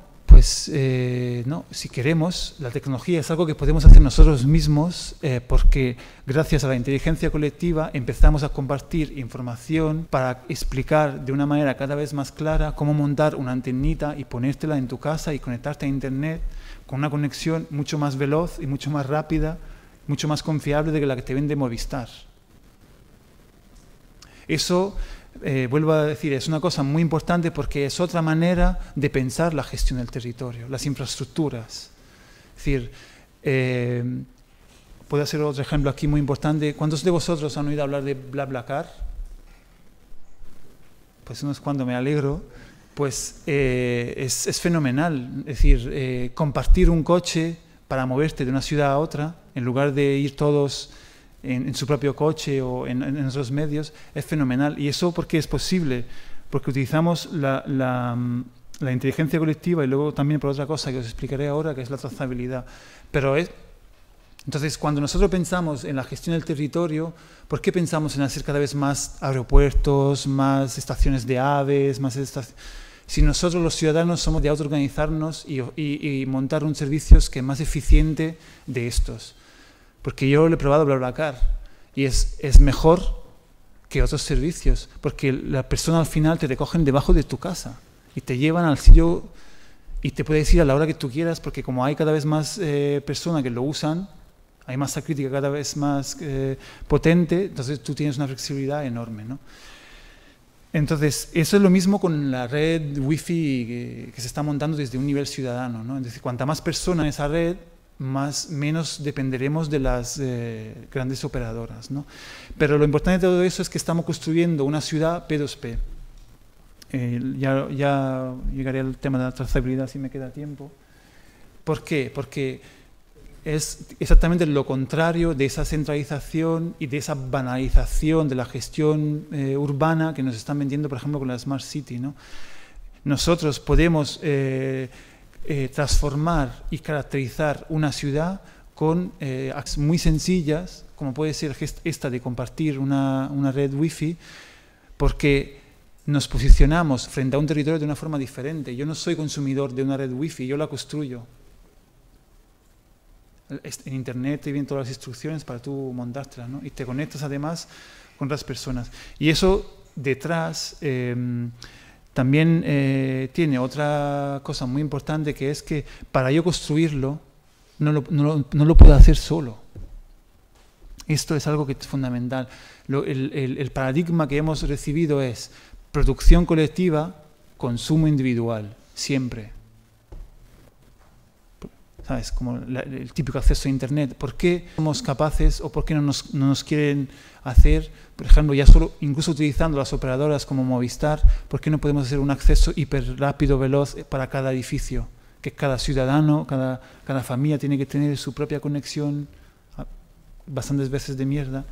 si queremos, la tecnología es algo que podemos hacer nosotros mismos porque gracias a la inteligencia colectiva empezamos a compartir información para explicar de una manera cada vez más clara cómo montar una antenita y ponértela en tu casa y conectarte a Internet con una conexión mucho más veloz y mucho más rápida, mucho más confiable de la que te vende Movistar. Eso, vuelvo a decir, es una cosa muy importante porque es otra manera de pensar la gestión del territorio, las infraestructuras. Es decir, puedo hacer otro ejemplo aquí muy importante. ¿Cuántos de vosotros han oído hablar de BlaBlaCar? Pues unos cuantos, me alegro. Pues es fenomenal. Es decir, compartir un coche para moverte de una ciudad a otra, en lugar de ir todos en su propio coche o en otros medios, es fenomenal. ¿Y eso por qué es posible? Porque utilizamos la inteligencia colectiva y luego también por otra cosa que os explicaré ahora, que es la trazabilidad. Entonces, cuando nosotros pensamos en la gestión del territorio, ¿por qué pensamos en hacer cada vez más aeropuertos, más estaciones de aves, si nosotros los ciudadanos somos de autoorganizarnos y montar un servicio que es más eficiente de estos? Porque yo lo he probado BlaBlaCar y es mejor que otros servicios, porque la persona al final te recogen debajo de tu casa y te llevan al sitio y te puedes ir a la hora que tú quieras, porque como hay cada vez más personas que lo usan, hay masa crítica cada vez más potente, entonces tú tienes una flexibilidad enorme, ¿no? Entonces, eso es lo mismo con la red Wi-Fi que se está montando desde un nivel ciudadano, ¿no? Es decir, cuanta más personas en esa red, menos dependeremos de las grandes operadoras, ¿no? Pero lo importante de todo eso es que estamos construyendo una ciudad P2P. Ya llegaré al tema de la trazabilidad si me queda tiempo. ¿Por qué? Porque es exactamente lo contrario de esa centralización y de esa banalización de la gestión urbana que nos están vendiendo, por ejemplo, con la Smart City, ¿no? Nosotros podemos transformar y caracterizar una ciudad con acciones muy sencillas, como puede ser esta de compartir una red Wi-Fi, porque nos posicionamos frente a un territorio de una forma diferente. Yo no soy consumidor de una red Wi-Fi, yo la construyo. En Internet te vienen todas las instrucciones para tú montártela, ¿no? Y te conectas además con otras personas. Y eso detrás también tiene otra cosa muy importante, que es que para yo construirlo no lo puedo hacer solo. Esto es algo que es fundamental. El paradigma que hemos recibido es producción colectiva, consumo individual, siempre. ¿sabes? Como el típico acceso a Internet. ¿Por qué somos capaces o por qué no nos quieren hacer, por ejemplo, ya solo incluso utilizando las operadoras como Movistar, por qué no podemos hacer un acceso hiper rápido, veloz para cada edificio? Que cada ciudadano, cada familia tiene que tener su propia conexión, bastantes veces de mierda.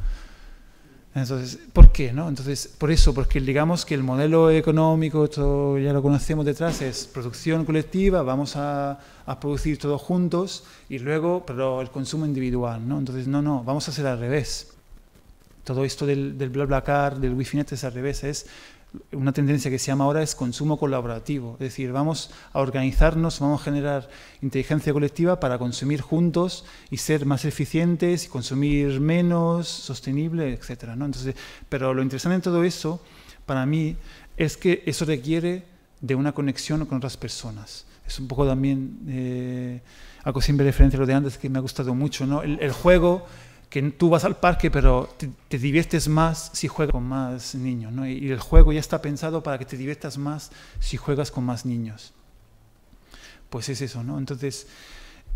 Entonces, ¿por qué, no? Entonces, por eso, porque digamos que el modelo económico, todo ya lo conocemos detrás, es producción colectiva, vamos a producir todos juntos y luego, pero el consumo individual, ¿no? Entonces, no, vamos a hacer al revés. Todo esto del BlaBlaCar, del Wi-Fi-Net es al revés, es una tendencia que se llama ahora es consumo colaborativo, es decir, vamos a organizarnos, vamos a generar inteligencia colectiva para consumir juntos y ser más eficientes y consumir menos, sostenible, etcétera, ¿no? Entonces, pero lo interesante en todo eso, para mí, es que eso requiere de una conexión con otras personas. Es un poco también, hago siempre referencia a lo de antes, que me ha gustado mucho, ¿no? El juego, que tú vas al parque, pero te diviertes más si juegas con más niños, ¿no? Y el juego ya está pensado para que te diviertas más si juegas con más niños. Pues es eso, ¿no? Entonces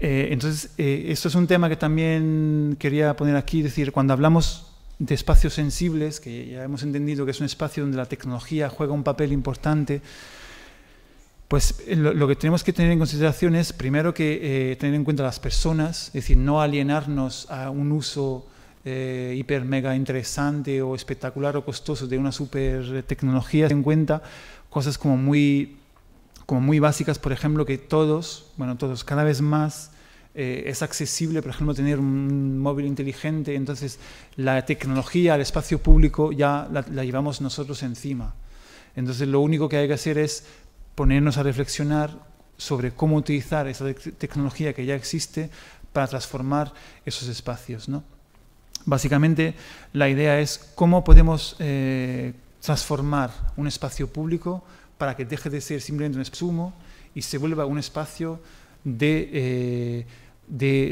esto es un tema que también quería poner aquí, es decir, cuando hablamos de espacios sensibles, que ya hemos entendido que es un espacio donde la tecnología juega un papel importante, pues lo que tenemos que tener en consideración es, primero, que tener en cuenta a las personas, es decir, no alienarnos a un uso hiper mega interesante o espectacular o costoso de una super tecnología. Ten en cuenta cosas como muy básicas, por ejemplo, que todos, cada vez más es accesible, por ejemplo, tener un móvil inteligente, entonces la tecnología, el espacio público ya la llevamos nosotros encima. Entonces lo único que hay que hacer es ponernos a reflexionar sobre cómo utilizar esa tecnología que ya existe para transformar esos espacios, ¿no? Básicamente, la idea es cómo podemos transformar un espacio público para que deje de ser simplemente un consumo y se vuelva un espacio de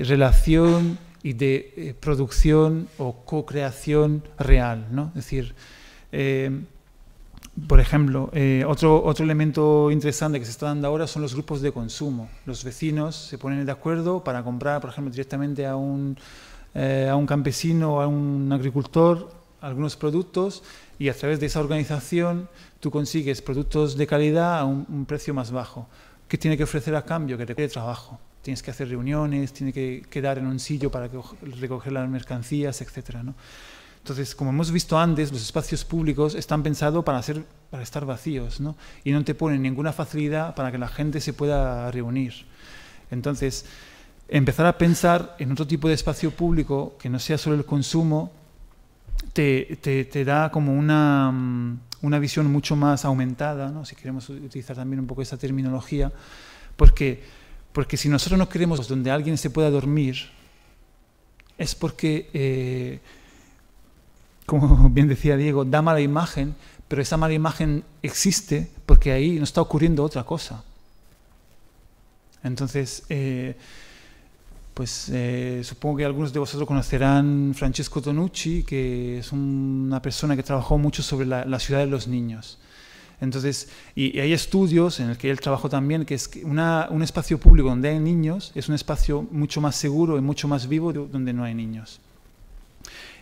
relación y de producción o co-creación real, ¿no? Es decir, por ejemplo, otro elemento interesante que se está dando ahora son los grupos de consumo. Los vecinos se ponen de acuerdo para comprar, por ejemplo, directamente a un campesino o a un agricultor algunos productos, y a través de esa organización tú consigues productos de calidad a un precio más bajo. ¿Qué tiene que ofrecer a cambio? Que requiere trabajo. Tienes que hacer reuniones, tienes que quedar en un sitio para recoger las mercancías, etcétera, ¿no? Entonces, como hemos visto antes, los espacios públicos están pensados para estar vacíos, ¿no? Y no te ponen ninguna facilidad para que la gente se pueda reunir. Entonces, empezar a pensar en otro tipo de espacio público que no sea solo el consumo te da como una visión mucho más aumentada, ¿no? Si queremos utilizar también un poco esa terminología, porque si nosotros no queremos donde alguien se pueda dormir, es porque como bien decía Diego, da mala imagen, pero esa mala imagen existe porque ahí no está ocurriendo otra cosa. Entonces, supongo que algunos de vosotros conocerán Francesco Tonucci, que es una persona que trabajó mucho sobre la ciudad de los niños. Entonces, y hay estudios en el que él trabajó también, que es que un espacio público donde hay niños es un espacio mucho más seguro y mucho más vivo donde no hay niños.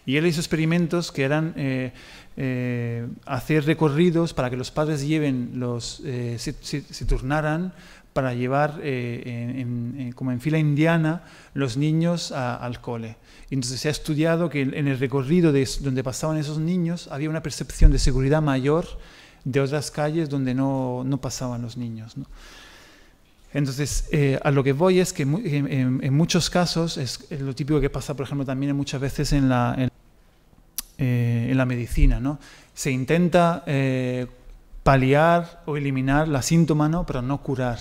Y él hizo experimentos que eran hacer recorridos para que los padres lleven se turnaran para llevar como en fila indiana los niños al cole. Y entonces se ha estudiado que en el recorrido donde pasaban esos niños había una percepción de seguridad mayor de otras calles donde no pasaban los niños, ¿no? Entonces, a lo que voy es que en muchos casos es lo típico que pasa, por ejemplo, también muchas veces en la medicina, ¿no? Se intenta paliar o eliminar la síntoma, ¿no? Pero no curar.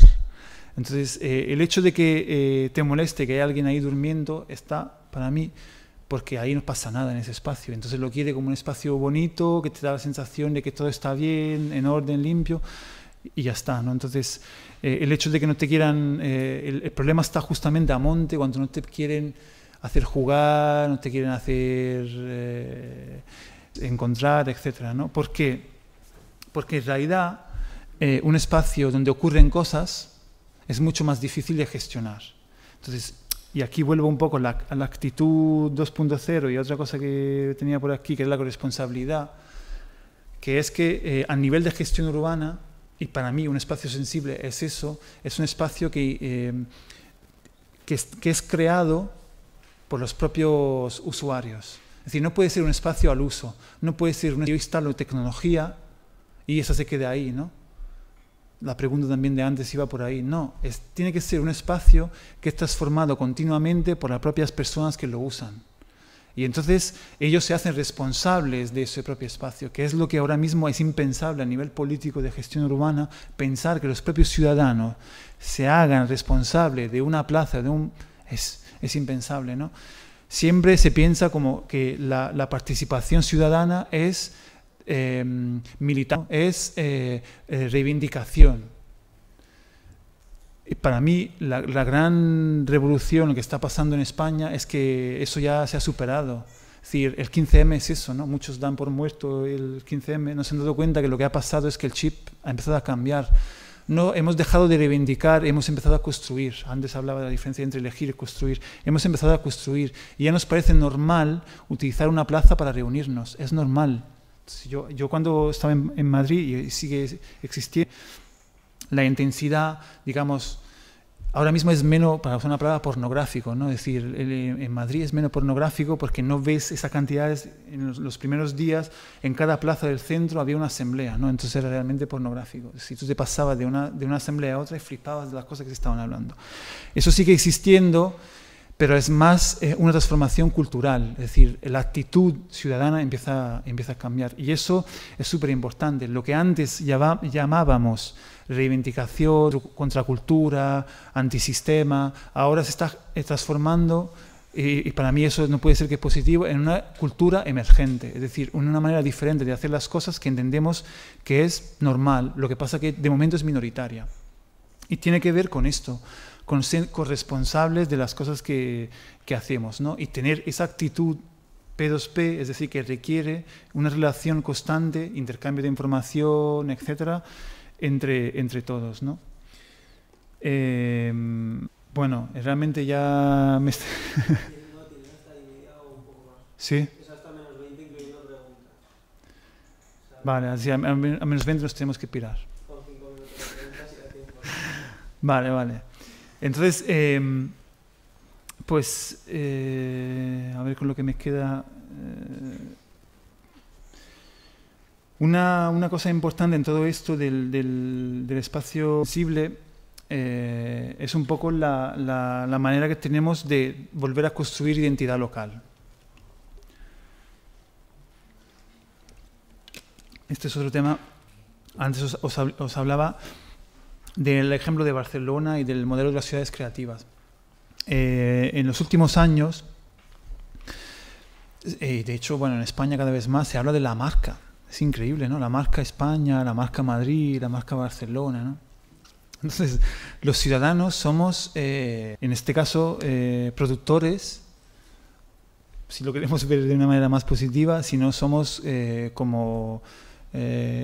Entonces, el hecho de que te moleste que hay alguien ahí durmiendo está, para mí, porque ahí no pasa nada en ese espacio. Entonces lo quiere como un espacio bonito, que te da la sensación de que todo está bien, en orden, limpio, y ya está, ¿no? Entonces, el hecho de que no te quieran... el problema está justamente a monte, cuando no te quieren hacer jugar, no te quieren hacer encontrar, etcétera, ¿no? ¿Por qué? Porque en realidad un espacio donde ocurren cosas es mucho más difícil de gestionar. Entonces, y aquí vuelvo un poco a la actitud 2.0 y otra cosa que tenía por aquí, que es la corresponsabilidad, que es que a nivel de gestión urbana, y para mí un espacio sensible es eso, es un espacio que es creado por los propios usuarios. Es decir, no puede ser un espacio al uso, no puede ser yo instalo tecnología y esa se queda ahí, ¿no? La pregunta también de antes iba por ahí. No, tiene que ser un espacio que es transformado continuamente por las propias personas que lo usan. Y entonces ellos se hacen responsables de ese propio espacio, que es lo que ahora mismo es impensable a nivel político de gestión urbana, pensar que los propios ciudadanos se hagan responsables de una plaza, es impensable, ¿no? Siempre se piensa como que la participación ciudadana es militar, es reivindicación. Y para mí, la gran revolución que está pasando en España es que eso ya se ha superado. Es decir, el 15M es eso, ¿no? Muchos dan por muerto el 15M, no se han dado cuenta que lo que ha pasado es que el chip ha empezado a cambiar. No hemos dejado de reivindicar, hemos empezado a construir. Antes hablaba de la diferencia entre elegir y construir. Hemos empezado a construir y ya nos parece normal utilizar una plaza para reunirnos. Es normal. Yo cuando estaba en Madrid, y sigue existiendo, la intensidad, digamos, ahora mismo es menos, para usar una palabra, pornográfico, ¿no? Es decir, en Madrid es menos pornográfico porque no ves esa cantidad. En los primeros días, en cada plaza del centro había una asamblea, ¿no? Entonces era realmente pornográfico. Si tú te pasabas de una asamblea a otra y flipabas de las cosas que se estaban hablando. Eso sigue existiendo, pero es más una transformación cultural, es decir, la actitud ciudadana empieza a cambiar. Y eso es súper importante. Lo que antes llamábamos reivindicación, contracultura, antisistema, ahora se está transformando, y para mí eso no puede ser que es positivo, en una cultura emergente, es decir, una manera diferente de hacer las cosas que entendemos que es normal, lo que pasa que de momento es minoritaria. Y tiene que ver con esto, con ser corresponsables de las cosas que hacemos, ¿no? Y tener esa actitud P2P, es decir, que requiere una relación constante, intercambio de información, etcétera, entre todos, ¿no? Bueno, realmente ya me... ¿Sí? Es hasta menos 20 incluyendo preguntas. O sea, Vale, así a menos 20 nos tenemos que pirar. con 5 minutos de preguntas y da tiempo. Vale. Entonces, pues, a ver con lo que me queda... Una cosa importante en todo esto del espacio sensible es un poco la manera que tenemos de volver a construir identidad local. Este es otro tema. Antes os hablaba del ejemplo de Barcelona y del modelo de las ciudades creativas. En los últimos años, de hecho, bueno, en España cada vez más se habla de la marca. Es increíble, ¿no? La marca España, la marca Madrid, la marca Barcelona, ¿no? Entonces, los ciudadanos somos, en este caso, productores, si lo queremos ver de una manera más positiva, si no somos como,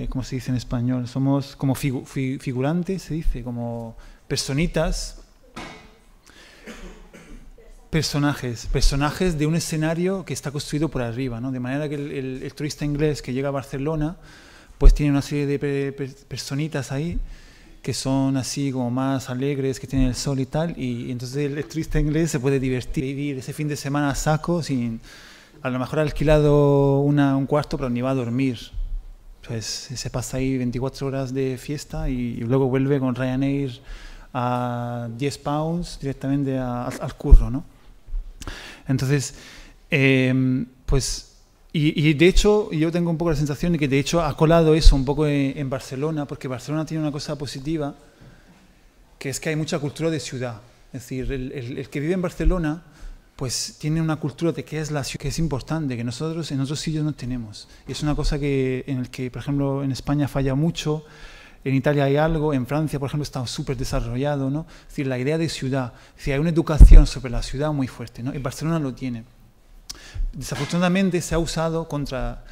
¿cómo se dice en español? Somos como figurantes, se dice, como personitas, personajes de un escenario que está construido por arriba, ¿no? De manera que el turista inglés que llega a Barcelona pues tiene una serie de personitas ahí que son así como más alegres, que tienen el sol y tal, y entonces el turista inglés se puede divertir, vivir ese fin de semana a saco, sin, a lo mejor ha alquilado un cuarto pero ni va a dormir. Pues se pasa ahí 24 horas de fiesta y luego vuelve con Ryanair a 10 pounds directamente al curro, ¿no? Entonces, pues, y de hecho, yo tengo un poco la sensación de que de hecho ha colado eso un poco en Barcelona, porque Barcelona tiene una cosa positiva, que es que hay mucha cultura de ciudad. Es decir, el que vive en Barcelona, pues tiene una cultura de qué es la ciudad, que es importante, que nosotros en otros sitios no tenemos. Y es una cosa en el que, por ejemplo, en España falla mucho. En Italia hay algo, en Francia, por ejemplo, está súper desarrollado, ¿no? Es decir, la idea de ciudad, es decir, hay una educación sobre la ciudad muy fuerte, ¿no? En Barcelona lo tiene. Desafortunadamente se ha usado contra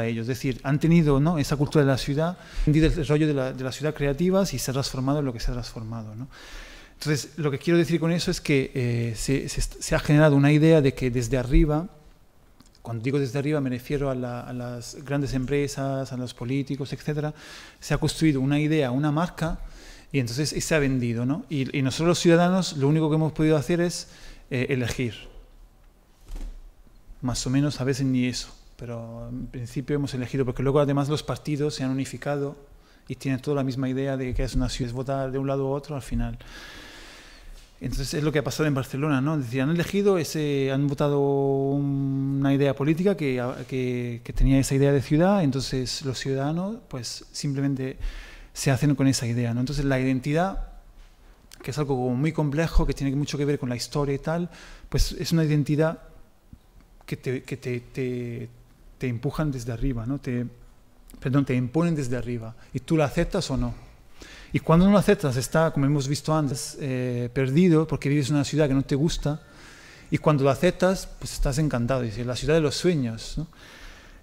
ellos, es decir, han tenido, ¿no?, esa cultura de la ciudad, han entendido el rollo de la ciudad creativa y se ha transformado en lo que se ha transformado, ¿no? Entonces, lo que quiero decir con eso es que se ha generado una idea de que desde arriba, cuando digo desde arriba me refiero a las grandes empresas, a los políticos, etcétera, se ha construido una idea, una marca, y entonces se ha vendido, ¿no? Y nosotros los ciudadanos lo único que hemos podido hacer es elegir. Más o menos, a veces ni eso, pero en principio hemos elegido, porque luego además los partidos se han unificado y tienen toda la misma idea de que es una ciudad, es votar de un lado u otro al final. Entonces es lo que ha pasado en Barcelona, ¿no? Es decir, han elegido han votado una idea política que tenía esa idea de ciudad, entonces los ciudadanos pues simplemente se hacen con esa idea, ¿no? Entonces la identidad, que es algo como muy complejo, que tiene mucho que ver con la historia y tal, pues es una identidad que te empujan desde arriba, ¿no? Te imponen desde arriba, y tú la aceptas o no. Y cuando no lo aceptas, está, como hemos visto antes, perdido, porque vives en una ciudad que no te gusta, y cuando lo aceptas, pues estás encantado, es la ciudad de los sueños, ¿no?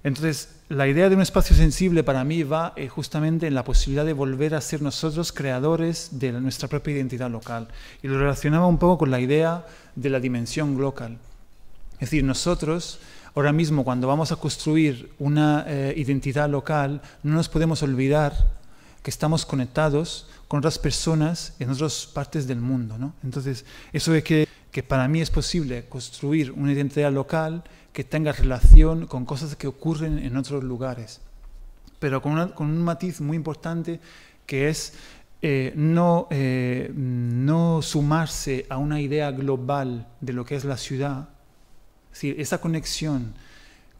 Entonces, la idea de un espacio sensible para mí va justamente en la posibilidad de volver a ser nosotros creadores de nuestra propia identidad local. Y lo relacionaba un poco con la idea de la dimensión local. Es decir, nosotros, ahora mismo, cuando vamos a construir una identidad local, no nos podemos olvidar que estamos conectados con otras personas en otras partes del mundo, ¿no? Entonces, eso es que para mí es posible construir una identidad local que tenga relación con cosas que ocurren en otros lugares, pero con un matiz muy importante, que es no sumarse a una idea global de lo que es la ciudad. Es decir, esa conexión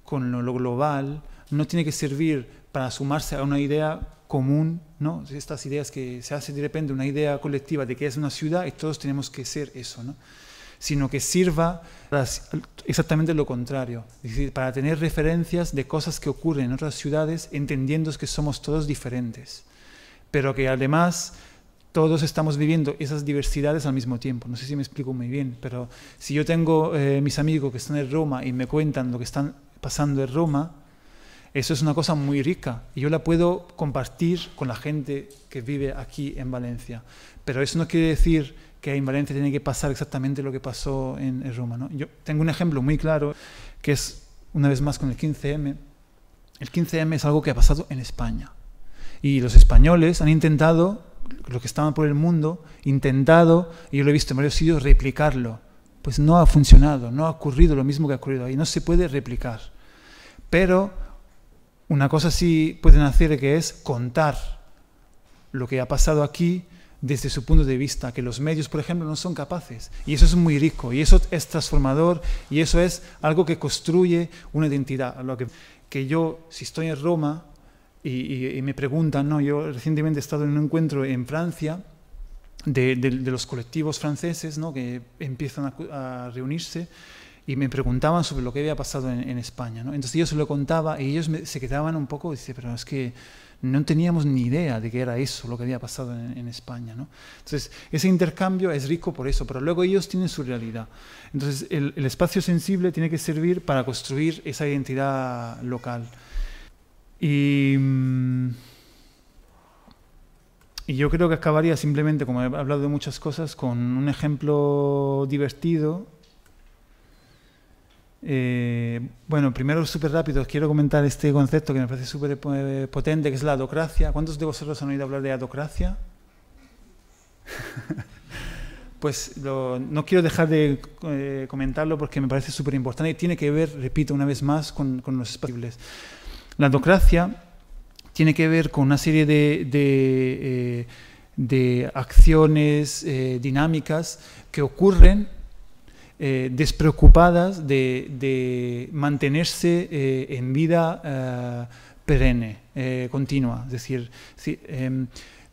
con lo global no tiene que servir para sumarse a una idea común, ¿no? Estas ideas que se hace de repente una idea colectiva de que es una ciudad y todos tenemos que ser eso, ¿no? Sino que sirva para exactamente lo contrario, es decir, para tener referencias de cosas que ocurren en otras ciudades, entendiendo que somos todos diferentes, pero que además todos estamos viviendo esas diversidades al mismo tiempo. No sé si me explico muy bien, pero si yo tengo mis amigos que están en Roma y me cuentan lo que están pasando en Roma, eso es una cosa muy rica y yo la puedo compartir con la gente que vive aquí en Valencia. Pero eso no quiere decir que en Valencia tiene que pasar exactamente lo que pasó en Roma, ¿no? Yo tengo un ejemplo muy claro, que es, una vez más, con el 15M. El 15M es algo que ha pasado en España. Y los españoles han intentado, los que estaban por el mundo, y yo lo he visto en varios sitios, replicarlo. Pues no ha funcionado, no ha ocurrido lo mismo que ha ocurrido ahí, no se puede replicar. Pero una cosa sí pueden hacer, que es contar lo que ha pasado aquí desde su punto de vista, que los medios, por ejemplo, no son capaces. Y eso es muy rico, y eso es transformador, y eso es algo que construye una identidad. Lo que yo, si estoy en Roma y me preguntan, ¿no? Yo recientemente he estado en un encuentro en Francia de los colectivos franceses, ¿no? Que empiezan a reunirse, y me preguntaban sobre lo que había pasado en España, ¿no? Entonces yo se lo contaba y ellos se quedaban un poco, dice, pero es que no teníamos ni idea de que era eso lo que había pasado en España, ¿no? Entonces ese intercambio es rico por eso, pero luego ellos tienen su realidad. Entonces el espacio sensible tiene que servir para construir esa identidad local. Y yo creo que acabaría simplemente, como he hablado de muchas cosas, con un ejemplo divertido. Bueno, primero, súper rápido, quiero comentar este concepto que me parece súper potente, que es la autocracia. ¿Cuántos de vosotros han oído hablar de autocracia? Pues no quiero dejar de comentarlo porque me parece súper importante y tiene que ver, repito una vez más, con los espacios. La autocracia tiene que ver con una serie de acciones dinámicas que ocurren despreocupadas de mantenerse en vida perenne, continua. Es decir,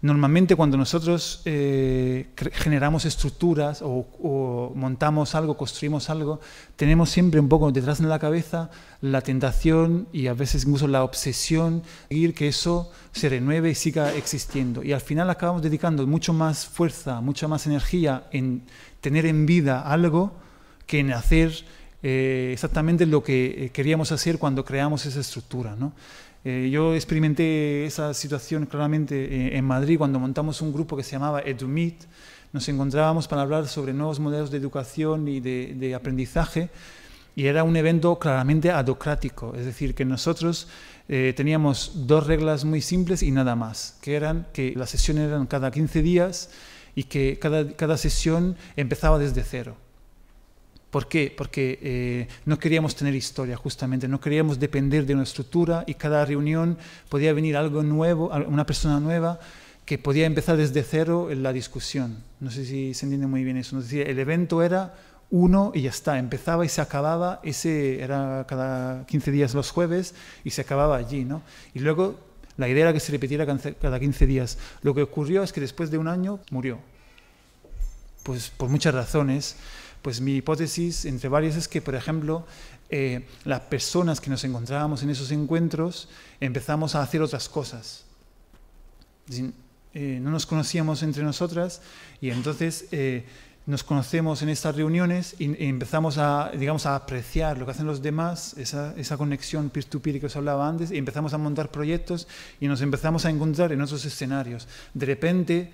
normalmente cuando nosotros generamos estructuras o montamos algo, construimos algo, tenemos siempre un poco detrás de la cabeza la tentación y a veces incluso la obsesión de seguir que eso se renueve y siga existiendo. Y al final acabamos dedicando mucho más fuerza, mucha más energía en tener en vida algo que en hacer exactamente lo que queríamos hacer cuando creamos esa estructura, ¿no? Yo experimenté esa situación claramente en Madrid cuando montamos un grupo que se llamaba EduMeet. Nos encontrábamos para hablar sobre nuevos modelos de educación y de aprendizaje, y era un evento claramente adocrático, es decir, que nosotros teníamos dos reglas muy simples y nada más, que eran que las sesiones eran cada 15 días y que cada sesión empezaba desde cero. ¿Por qué? Porque no queríamos tener historia, justamente, no queríamos depender de una estructura, y cada reunión podía venir algo nuevo, una persona nueva que podía empezar desde cero en la discusión. No sé si se entiende muy bien eso. Es decir, el evento era uno y ya está, empezaba y se acababa, ese era cada 15 días los jueves y se acababa allí, ¿no? Y luego la idea era que se repitiera cada 15 días. Lo que ocurrió es que después de un año murió. Pues por muchas razones. Pues mi hipótesis, entre varias, es que, por ejemplo, las personas que nos encontrábamos en esos encuentros empezamos a hacer otras cosas. No nos conocíamos entre nosotras, y entonces nos conocemos en estas reuniones y empezamos a, digamos, a apreciar lo que hacen los demás, esa conexión peer-to-peer que os hablaba antes, y empezamos a montar proyectos y nos empezamos a encontrar en otros escenarios. De repente,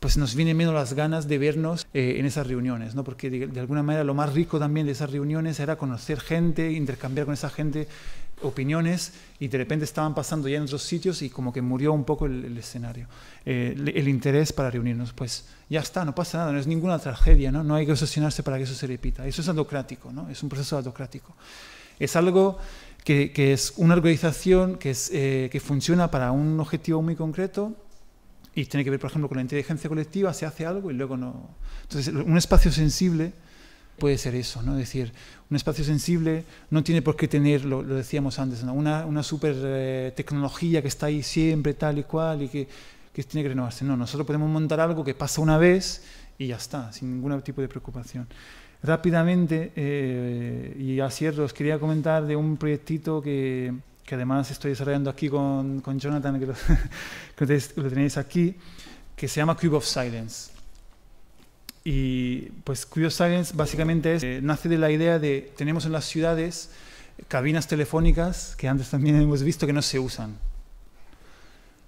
pues nos vienen menos las ganas de vernos en esas reuniones, ¿no? Porque de alguna manera lo más rico también de esas reuniones era conocer gente, intercambiar con esa gente opiniones, y de repente estaban pasando ya en otros sitios y como que murió un poco el escenario, el interés para reunirnos. Pues ya está, no pasa nada, no es ninguna tragedia, ¿no? No hay que obsesionarse para que eso se repita. Eso es adocrático, ¿no? Es un proceso adocrático. Es algo que es una organización que funciona para un objetivo muy concreto, y tiene que ver, por ejemplo, con la inteligencia colectiva. Se hace algo y luego no. Entonces, un espacio sensible puede ser eso, ¿no? Es decir, un espacio sensible no tiene por qué tener, lo decíamos antes, ¿no? Una super tecnología que está ahí siempre tal y cual y que tiene que renovarse. No, nosotros podemos montar algo que pasa una vez y ya está, sin ningún tipo de preocupación. Rápidamente, y a cierre, os quería comentar de un proyectito que además estoy desarrollando aquí con Jonathan, que lo tenéis aquí, que se llama Cube of Silence. Y pues Cube of Silence básicamente nace de la idea de, tenemos en las ciudades cabinas telefónicas que antes también hemos visto que no se usan.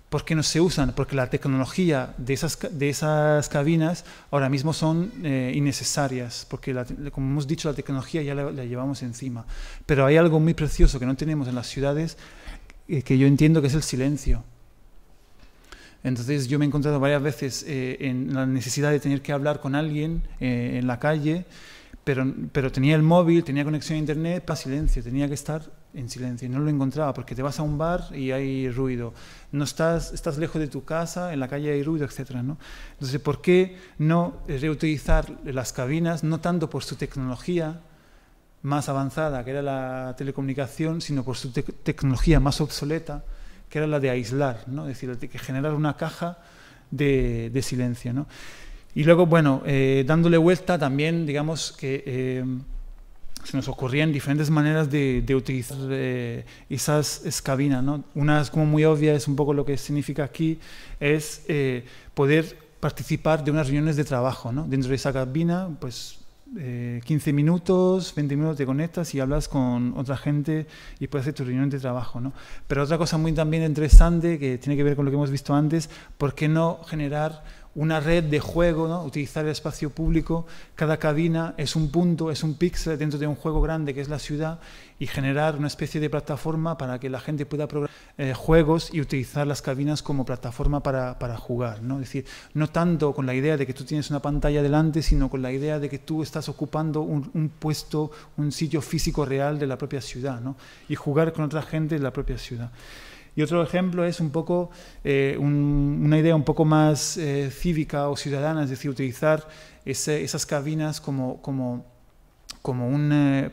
¿Por qué no se usan? Porque la tecnología de esas cabinas ahora mismo son innecesarias, porque como hemos dicho, la tecnología ya la llevamos encima. Pero hay algo muy precioso que no tenemos en las ciudades, que yo entiendo que es el silencio. Entonces yo me he encontrado varias veces en la necesidad de tener que hablar con alguien en la calle, pero tenía el móvil, tenía conexión a internet, para silencio, tenía que estar en silencio, y no lo encontraba, porque te vas a un bar y hay ruido, no estás lejos de tu casa, en la calle hay ruido, etcétera, ¿no? Entonces, ¿por qué no reutilizar las cabinas, no tanto por su tecnología más avanzada, que era la telecomunicación, sino por su tecnología más obsoleta, que era la de aislar, ¿no? Es decir, de generar una caja de silencio, ¿no? Y luego, bueno, dándole vuelta también, digamos que se nos ocurrían diferentes maneras de utilizar esas cabinas, ¿no? Una es como muy obvia, es un poco lo que significa aquí, es poder participar de unas reuniones de trabajo, ¿no? Dentro de esa cabina, pues 15 minutos, 20 minutos te conectas y hablas con otra gente y puedes hacer tu reunión de trabajo, ¿no? Pero otra cosa muy también interesante, que tiene que ver con lo que hemos visto antes, ¿por qué no generar una red de juego, ¿no? Utilizar el espacio público? Cada cabina es un punto, es un píxel dentro de un juego grande que es la ciudad, y generar una especie de plataforma para que la gente pueda programar juegos y utilizar las cabinas como plataforma para jugar, ¿no? Es decir, no tanto con la idea de que tú tienes una pantalla delante, sino con la idea de que tú estás ocupando un puesto, un sitio físico real de la propia ciudad, ¿no? Y jugar con otra gente de la propia ciudad. Y otro ejemplo es un poco una idea un poco más cívica o ciudadana, es decir, utilizar esas cabinas como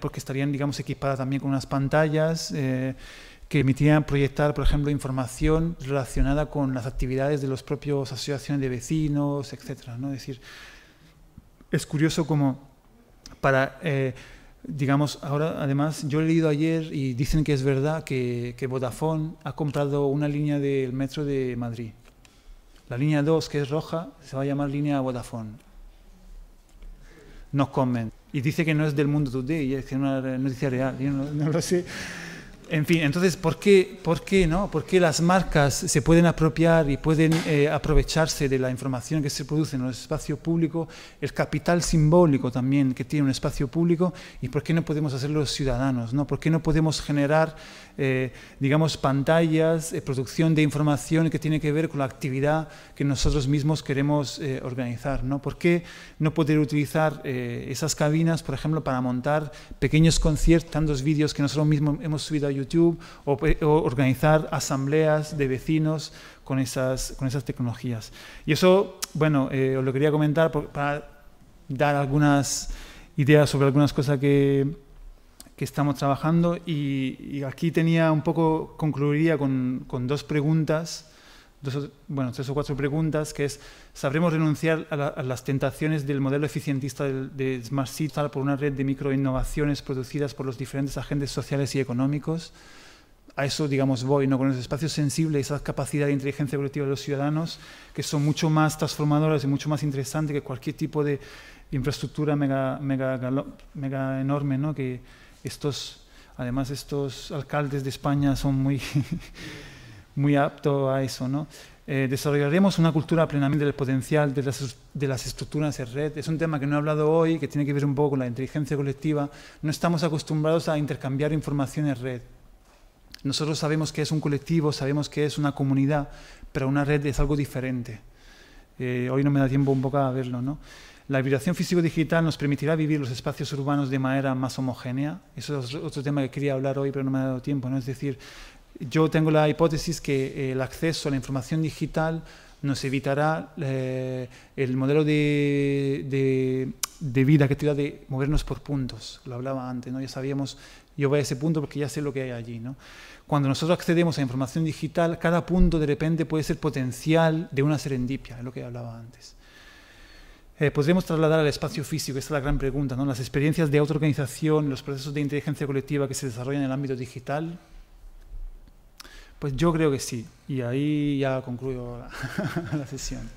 porque estarían, digamos, equipadas también con unas pantallas que permitían proyectar, por ejemplo, información relacionada con las actividades de las propias asociaciones de vecinos, etcétera, ¿no? Es decir, es curioso como para... digamos, ahora además yo he leído ayer y dicen que es verdad que Vodafone ha comprado una línea del metro de Madrid. La línea 2, que es roja, se va a llamar línea Vodafone. No comment. Y dice que no es del Mundo Today, es que es una noticia real. Yo no lo sé. En fin, entonces, ¿por qué, no? ¿Por qué las marcas se pueden apropiar y pueden aprovecharse de la información que se produce en el espacio público, el capital simbólico también que tiene un espacio público, y por qué no podemos hacerlo los ciudadanos, ¿no? ¿Por qué no podemos generar, digamos, pantallas, producción de información que tiene que ver con la actividad que nosotros mismos queremos organizar, ¿no? ¿Por qué no poder utilizar esas cabinas, por ejemplo, para montar pequeños conciertos, tantos vídeos que nosotros mismos hemos subido a YouTube, o organizar asambleas de vecinos con esas tecnologías? Y eso, bueno, os lo quería comentar para dar algunas ideas sobre algunas cosas que estamos trabajando, y aquí tenía un poco, concluiría con dos preguntas, bueno, 3 o 4 preguntas, que es: ¿sabremos renunciar a las tentaciones del modelo eficientista de Smart City por una red de microinnovaciones producidas por los diferentes agentes sociales y económicos? A eso, digamos, voy, ¿no? Con los espacios sensibles, esa capacidad de inteligencia colectiva de los ciudadanos, que son mucho más transformadoras y mucho más interesantes que cualquier tipo de infraestructura mega enorme, ¿no? Que además estos alcaldes de España son muy muy aptos a eso, ¿no? Desarrollaremos una cultura plenamente del potencial de las estructuras en red. Es un tema que no he hablado hoy, que tiene que ver un poco con la inteligencia colectiva. No estamos acostumbrados a intercambiar información en red. Nosotros sabemos que es un colectivo, sabemos que es una comunidad, pero una red es algo diferente. Hoy no me da tiempo un poco a verlo, ¿no? La hibridación físico-digital nos permitirá vivir los espacios urbanos de manera más homogénea. Eso es otro tema que quería hablar hoy, pero no me ha dado tiempo, ¿no? Es decir, yo tengo la hipótesis que el acceso a la información digital nos evitará el modelo de vida que te da de movernos por puntos. Lo hablaba antes, ¿no? Ya sabíamos, yo voy a ese punto porque ya sé lo que hay allí, ¿no? Cuando nosotros accedemos a información digital, cada punto de repente puede ser potencial de una serendipia, es lo que hablaba antes. Podremos trasladar al espacio físico, esta es la gran pregunta, ¿no? Las experiencias de autoorganización, los procesos de inteligencia colectiva que se desarrollan en el ámbito digital. Pues yo creo que sí, y ahí ya concluyo la sesión.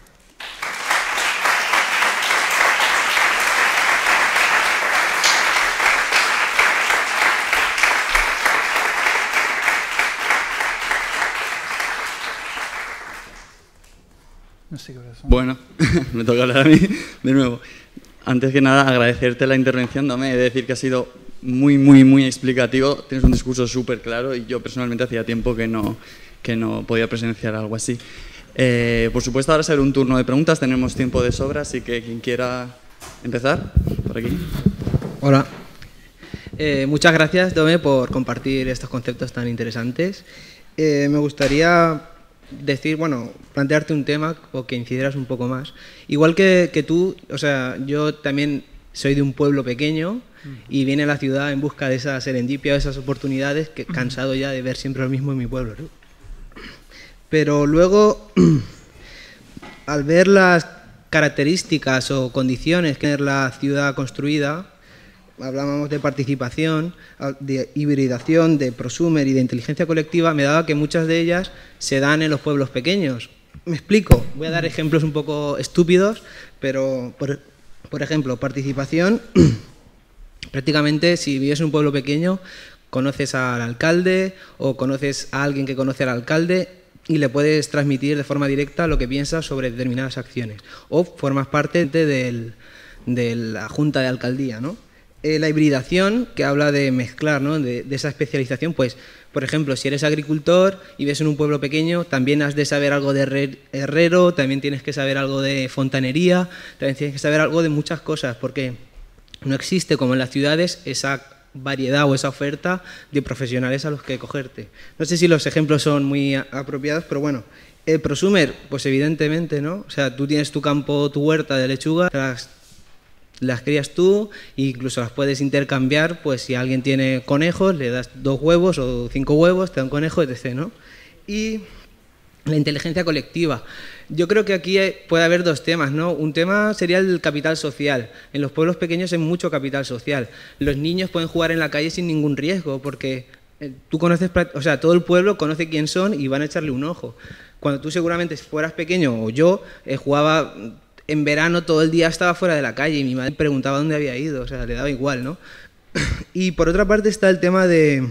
No sé qué hora son. Bueno, me toca hablar a mí de nuevo. Antes que nada, agradecerte la intervención, Dome. He de decir que ha sido muy explicativo. Tienes un discurso súper claro y yo personalmente hacía tiempo que no podía presenciar algo así. Por supuesto, ahora será un turno de preguntas. Tenemos tiempo de sobra, así que quien quiera empezar, por aquí. Hola. Muchas gracias, Dome, por compartir estos conceptos tan interesantes. Me gustaría plantearte un tema o que incidieras un poco más. Igual que tú, o sea, yo también soy de un pueblo pequeño y vine a la ciudad en busca de esa serendipia, de esas oportunidades, que cansado ya de ver siempre lo mismo en mi pueblo, ¿no? Pero luego, al ver las características o condiciones que tiene la ciudad construida, hablábamos de participación, de hibridación, de prosumer y de inteligencia colectiva, me daba que muchas de ellas se dan en los pueblos pequeños. Me explico, voy a dar ejemplos un poco estúpidos, pero por ejemplo, participación, prácticamente si vives en un pueblo pequeño, conoces al alcalde o conoces a alguien que conoce al alcalde y le puedes transmitir de forma directa lo que piensas sobre determinadas acciones. O formas parte de la junta de alcaldía, ¿no? La hibridación, que habla de mezclar, ¿no? de esa especialización, pues, por ejemplo, si eres agricultor y vives en un pueblo pequeño, también has de saber algo de herrero, también tienes que saber algo de fontanería, también tienes que saber algo de muchas cosas, porque no existe, como en las ciudades, esa variedad o esa oferta de profesionales a los que cogerte. No sé si los ejemplos son muy apropiados, pero bueno, el prosumer, pues evidentemente, ¿no? O sea, tú tienes tu campo, tu huerta de lechuga, las crías tú e incluso las puedes intercambiar, pues si alguien tiene conejos, le das 2 huevos o 5 huevos, te da un conejo, etc., ¿no? Y la inteligencia colectiva. Yo creo que aquí puede haber 2 temas, ¿no? Un tema sería el capital social. En los pueblos pequeños hay mucho capital social. Los niños pueden jugar en la calle sin ningún riesgo porque tú conoces, o sea, todo el pueblo conoce quién son y van a echarle un ojo. Cuando tú seguramente fueras pequeño o yo jugaba... En verano todo el día estaba fuera de la calle y mi madre preguntaba dónde había ido, o sea, le daba igual, ¿no? Y por otra parte está el tema de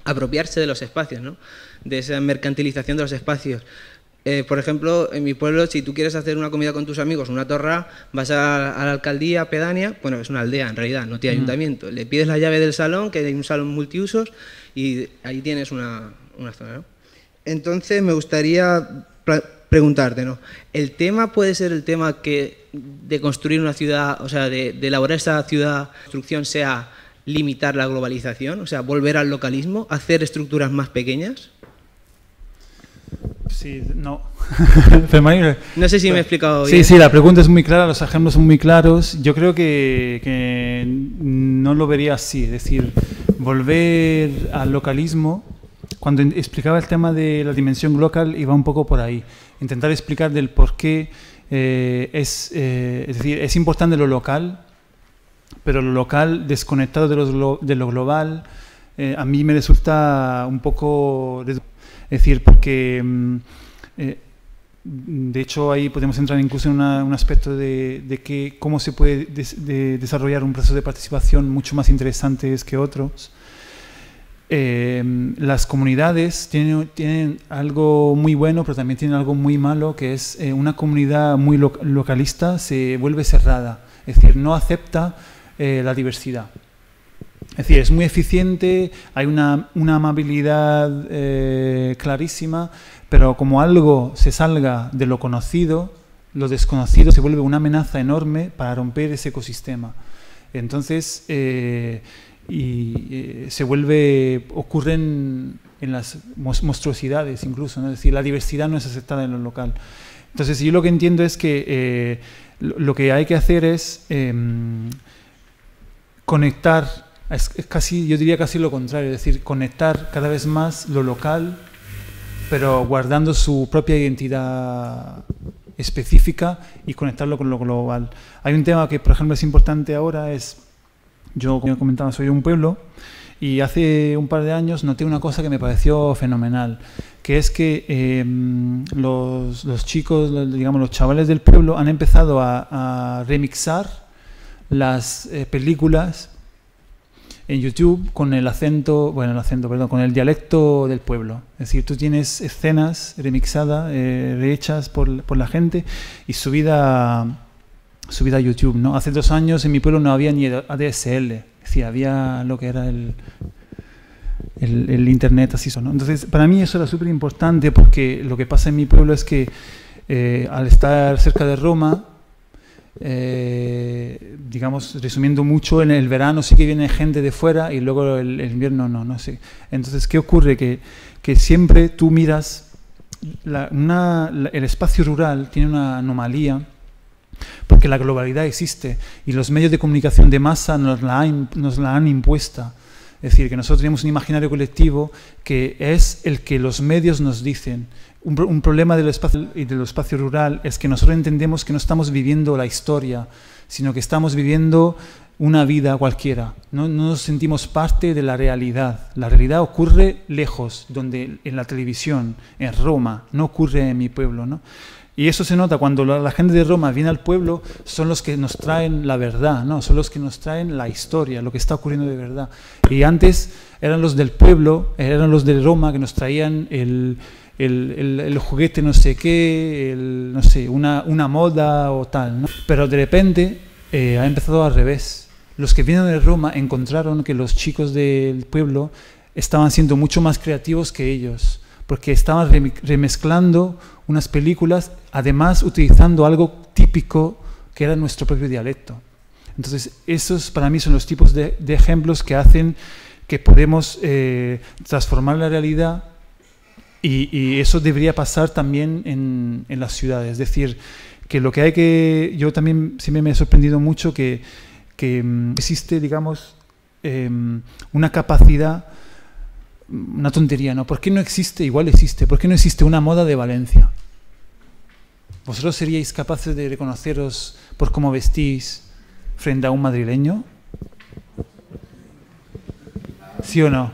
apropiarse de los espacios, ¿no? De esa mercantilización de los espacios. Por ejemplo, en mi pueblo, si tú quieres hacer una comida con tus amigos, una torra, vas a la alcaldía pedánea, bueno, es una aldea en realidad, no tiene ayuntamiento, le pides la llave del salón, que hay un salón multiusos, y ahí tienes una zona, ¿no? Entonces me gustaría preguntarte, ¿no? ¿El tema puede ser el tema de construir una ciudad, o sea, de elaborar esa ciudad, construcción sea limitar la globalización, o sea, volver al localismo, hacer estructuras más pequeñas? Sí, no. No sé si me he explicado bien. Sí, la pregunta es muy clara, los ejemplos son muy claros. Yo creo que no lo vería así, es decir, volver al localismo. Cuando explicaba el tema de la dimensión local iba un poco por ahí, intentar explicar del por qué es decir, es importante lo local, pero lo local desconectado de lo global a mí me resulta un poco... Es decir, porque de hecho ahí podemos entrar incluso en un aspecto de cómo se puede desarrollar un proceso de participación mucho más interesante que otros. Las comunidades tienen algo muy bueno, pero también tienen algo muy malo, que es una comunidad muy localista se vuelve cerrada, es decir, no acepta la diversidad. Es decir, es muy eficiente, hay una amabilidad clarísima, pero como algo se salga de lo conocido, lo desconocido se vuelve una amenaza enorme para romper ese ecosistema. Entonces, ocurren en las monstruosidades incluso, ¿no? Es decir, la diversidad no es aceptada en lo local. Entonces, yo lo que entiendo es que lo que hay que hacer es conectar. Es casi, yo diría casi lo contrario, es decir, conectar cada vez más lo local, pero guardando su propia identidad específica y conectarlo con lo global. Hay un tema que, por ejemplo, es importante ahora, yo, como comentaba, soy de un pueblo y hace un par de años noté una cosa que me pareció fenomenal, que es que los chicos, digamos, los chavales del pueblo han empezado a remixar las películas en YouTube con con el dialecto del pueblo. Es decir, tú tienes escenas remixadas, rehechas por la gente y subida a YouTube, ¿no? Hace 2 años en mi pueblo no había ni ADSL, es decir, había lo que era el internet así, ¿no? Entonces, para mí eso era súper importante porque lo que pasa en mi pueblo es que al estar cerca de Roma, digamos, resumiendo mucho, en el verano sí que viene gente de fuera y luego el invierno no sé. Entonces, ¿qué ocurre? Que siempre tú miras, el espacio rural tiene una anomalía porque la globalidad existe y los medios de comunicación de masa nos la han impuesta. Es decir, que nosotros tenemos un imaginario colectivo que es el que los medios nos dicen. Un problema del espacio rural es que nosotros entendemos que no estamos viviendo la historia, sino que estamos viviendo una vida cualquiera. No nos sentimos parte de la realidad. La realidad ocurre lejos, donde en la televisión, en Roma, no ocurre en mi pueblo, ¿no? Y eso se nota cuando la gente de Roma viene al pueblo, son los que nos traen la verdad, ¿no? Son los que nos traen la historia, lo que está ocurriendo de verdad. Y antes eran los del pueblo, eran los de Roma que nos traían el juguete no sé qué, no sé, una moda o tal, ¿no? Pero de repente ha empezado al revés. Los que vienen de Roma encontraron que los chicos del pueblo estaban siendo mucho más creativos que ellos, porque estaban remezclando unas películas, además utilizando algo típico que era nuestro propio dialecto. Entonces, esos para mí son los tipos de ejemplos que hacen que podemos transformar la realidad y eso debería pasar también en las ciudades. Es decir, que lo que hay que... Yo también siempre me he sorprendido mucho que existe, digamos, una capacidad... Una tontería, ¿no? ¿Por qué no existe? Igual existe. ¿Por qué no existe una moda de Valencia? ¿Vosotros seríais capaces de reconoceros por cómo vestís frente a un madrileño? ¿Sí o no?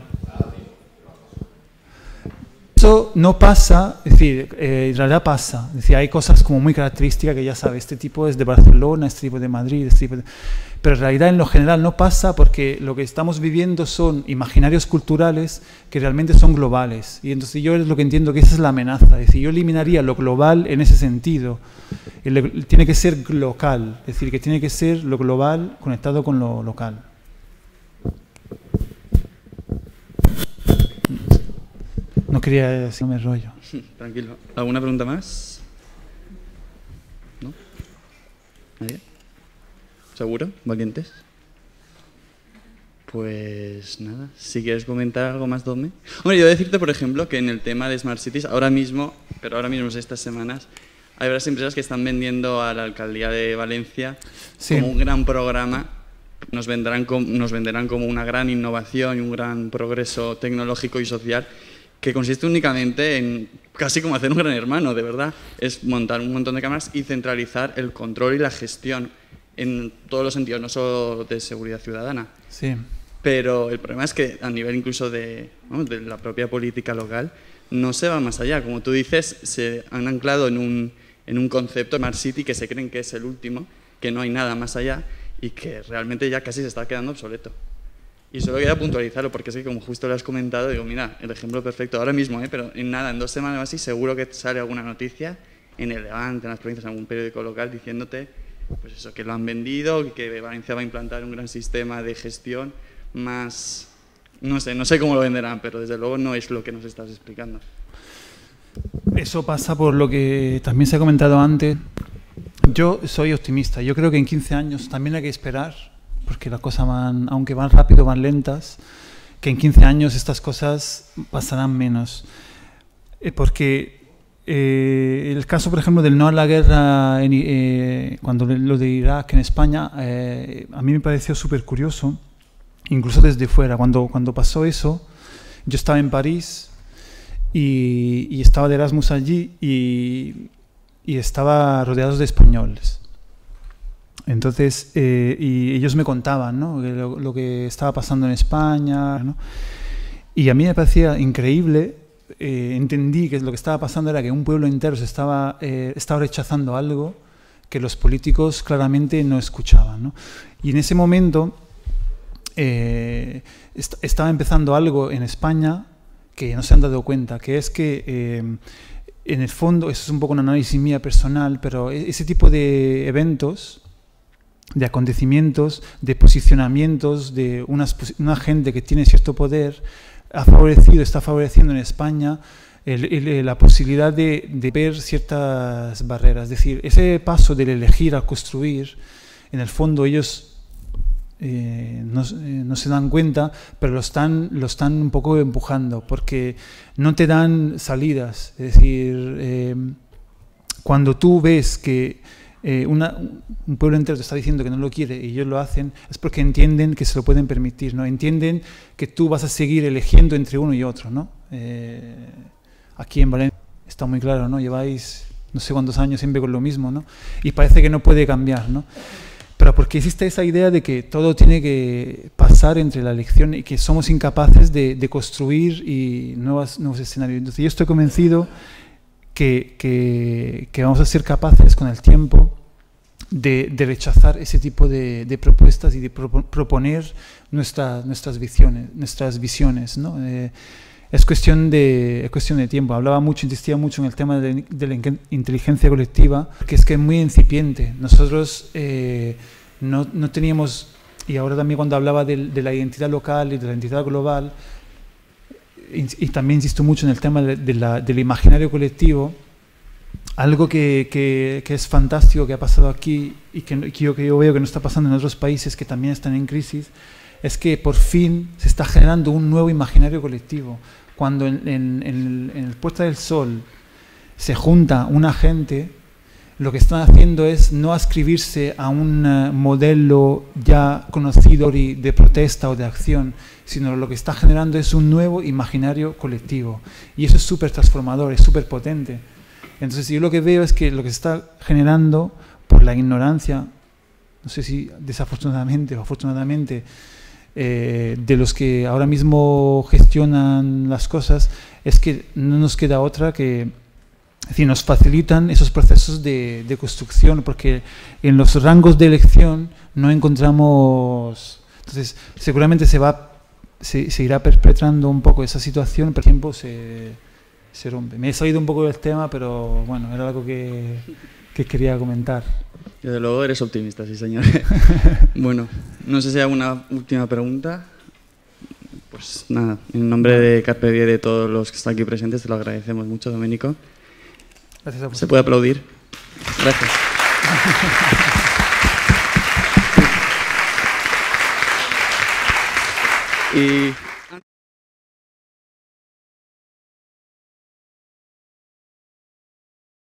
Eso no pasa, es decir, en realidad pasa. Es decir, hay cosas como muy características que ya sabes, este tipo es de Barcelona, este tipo de Madrid, este tipo de... Pero en realidad en lo general no pasa porque lo que estamos viviendo son imaginarios culturales que realmente son globales. Y entonces yo es lo que entiendo que esa es la amenaza. Es decir, yo eliminaría lo global en ese sentido. Tiene que ser local, es decir, que tiene que ser lo global conectado con lo local. No quería decirme el rollo. Tranquilo. ¿Alguna pregunta más? ¿No? ¿Nadie? ¿Seguro? ¿Valientes? Pues nada, si quieres comentar algo más, Dome. Hombre, yo voy a decirte, por ejemplo, que en el tema de Smart Cities, ahora mismo estas semanas, hay varias empresas que están vendiendo a la Alcaldía de Valencia como un gran programa. Nos venderán como una gran innovación y un gran progreso tecnológico y social que consiste únicamente en casi como hacer un gran hermano, de verdad. Es montar un montón de cámaras y centralizar el control y la gestión en todos los sentidos, no solo de seguridad ciudadana. Sí. Pero el problema es que a nivel incluso de la propia política local no se va más allá. Como tú dices, se han anclado en un concepto Smart City que se creen que es el último, que no hay nada más allá y que realmente ya casi se está quedando obsoleto. Y solo quería puntualizarlo porque es que como justo lo has comentado, digo, mira, el ejemplo perfecto ahora mismo, pero en nada, en 2 semanas o así seguro que sale alguna noticia en el Levante, en las provincias, en algún periódico local diciéndote pues eso, que lo han vendido, que Valencia va a implantar un gran sistema de gestión más... No sé cómo lo venderán, pero desde luego no es lo que nos estás explicando. Eso pasa por lo que también se ha comentado antes. Yo soy optimista. Yo creo que en 15 años también hay que esperar, porque las cosas van, aunque van rápido, van lentas, que en 15 años estas cosas pasarán menos. Porque el caso, por ejemplo, del no a la guerra, cuando lo de Irak en España, a mí me pareció súper curioso, incluso desde fuera. Cuando pasó eso, yo estaba en París y estaba de Erasmus allí y estaba rodeado de españoles. Entonces, y ellos me contaban, ¿no?, lo que estaba pasando en España, ¿no? Y a mí me parecía increíble. Entendí que lo que estaba pasando era que un pueblo entero estaba rechazando algo que los políticos claramente no escuchaban, ¿no? Y en ese momento estaba empezando algo en España que no se han dado cuenta, que es que en el fondo, eso es un poco un análisis mía personal, pero ese tipo de eventos, de acontecimientos, de posicionamientos de una gente que tiene cierto poder, está favoreciendo en España la posibilidad de ver ciertas barreras. Es decir, ese paso del elegir a construir, en el fondo ellos no se dan cuenta, pero lo están un poco empujando, porque no te dan salidas. Es decir, cuando tú ves que un pueblo entero te está diciendo que no lo quiere y ellos lo hacen, es porque entienden que se lo pueden permitir, ¿no? Entienden que tú vas a seguir eligiendo entre uno y otro, ¿no? Aquí en Valencia está muy claro, ¿no? Lleváis no sé cuántos años siempre con lo mismo, ¿no? Y parece que no puede cambiar, ¿no? Pero porque existe esa idea de que todo tiene que pasar entre la elección y que somos incapaces de construir nuevos escenarios. Entonces yo estoy convencido que vamos a ser capaces con el tiempo de rechazar ese tipo de propuestas y de proponer nuestras visiones, ¿no? Es cuestión de tiempo. Insistía mucho en el tema de la inteligencia colectiva, que es es muy incipiente. Nosotros no teníamos, y ahora también cuando hablaba de la identidad local y de la identidad global, y también insisto mucho en el tema del imaginario colectivo. Algo que es fantástico que ha pasado aquí y que yo veo que no está pasando en otros países que también están en crisis, es que por fin se está generando un nuevo imaginario colectivo. Cuando en el Puerta del Sol se junta una gente, lo que están haciendo es no adscribirse a un modelo ya conocido de protesta o de acción, sino lo que está generando es un nuevo imaginario colectivo. Y eso es súper transformador, es súper potente. Entonces yo lo que veo es que lo que se está generando por la ignorancia, no sé si desafortunadamente o afortunadamente, de los que ahora mismo gestionan las cosas, es que no nos queda otra que, es decir, nos facilitan esos procesos de construcción, porque en los rangos de elección no encontramos. Entonces, seguramente se irá perpetrando un poco esa situación, por ejemplo, se rompe. Me he salido un poco del tema, pero bueno, era algo que quería comentar. Desde luego eres optimista, sí señor. Bueno, no sé si hay alguna última pregunta. Pues nada, en nombre de Carpe Diem y de todos los que están aquí presentes, te lo agradecemos mucho, Domenico. Gracias a vosotros. ¿Se puede aplaudir? Gracias. Y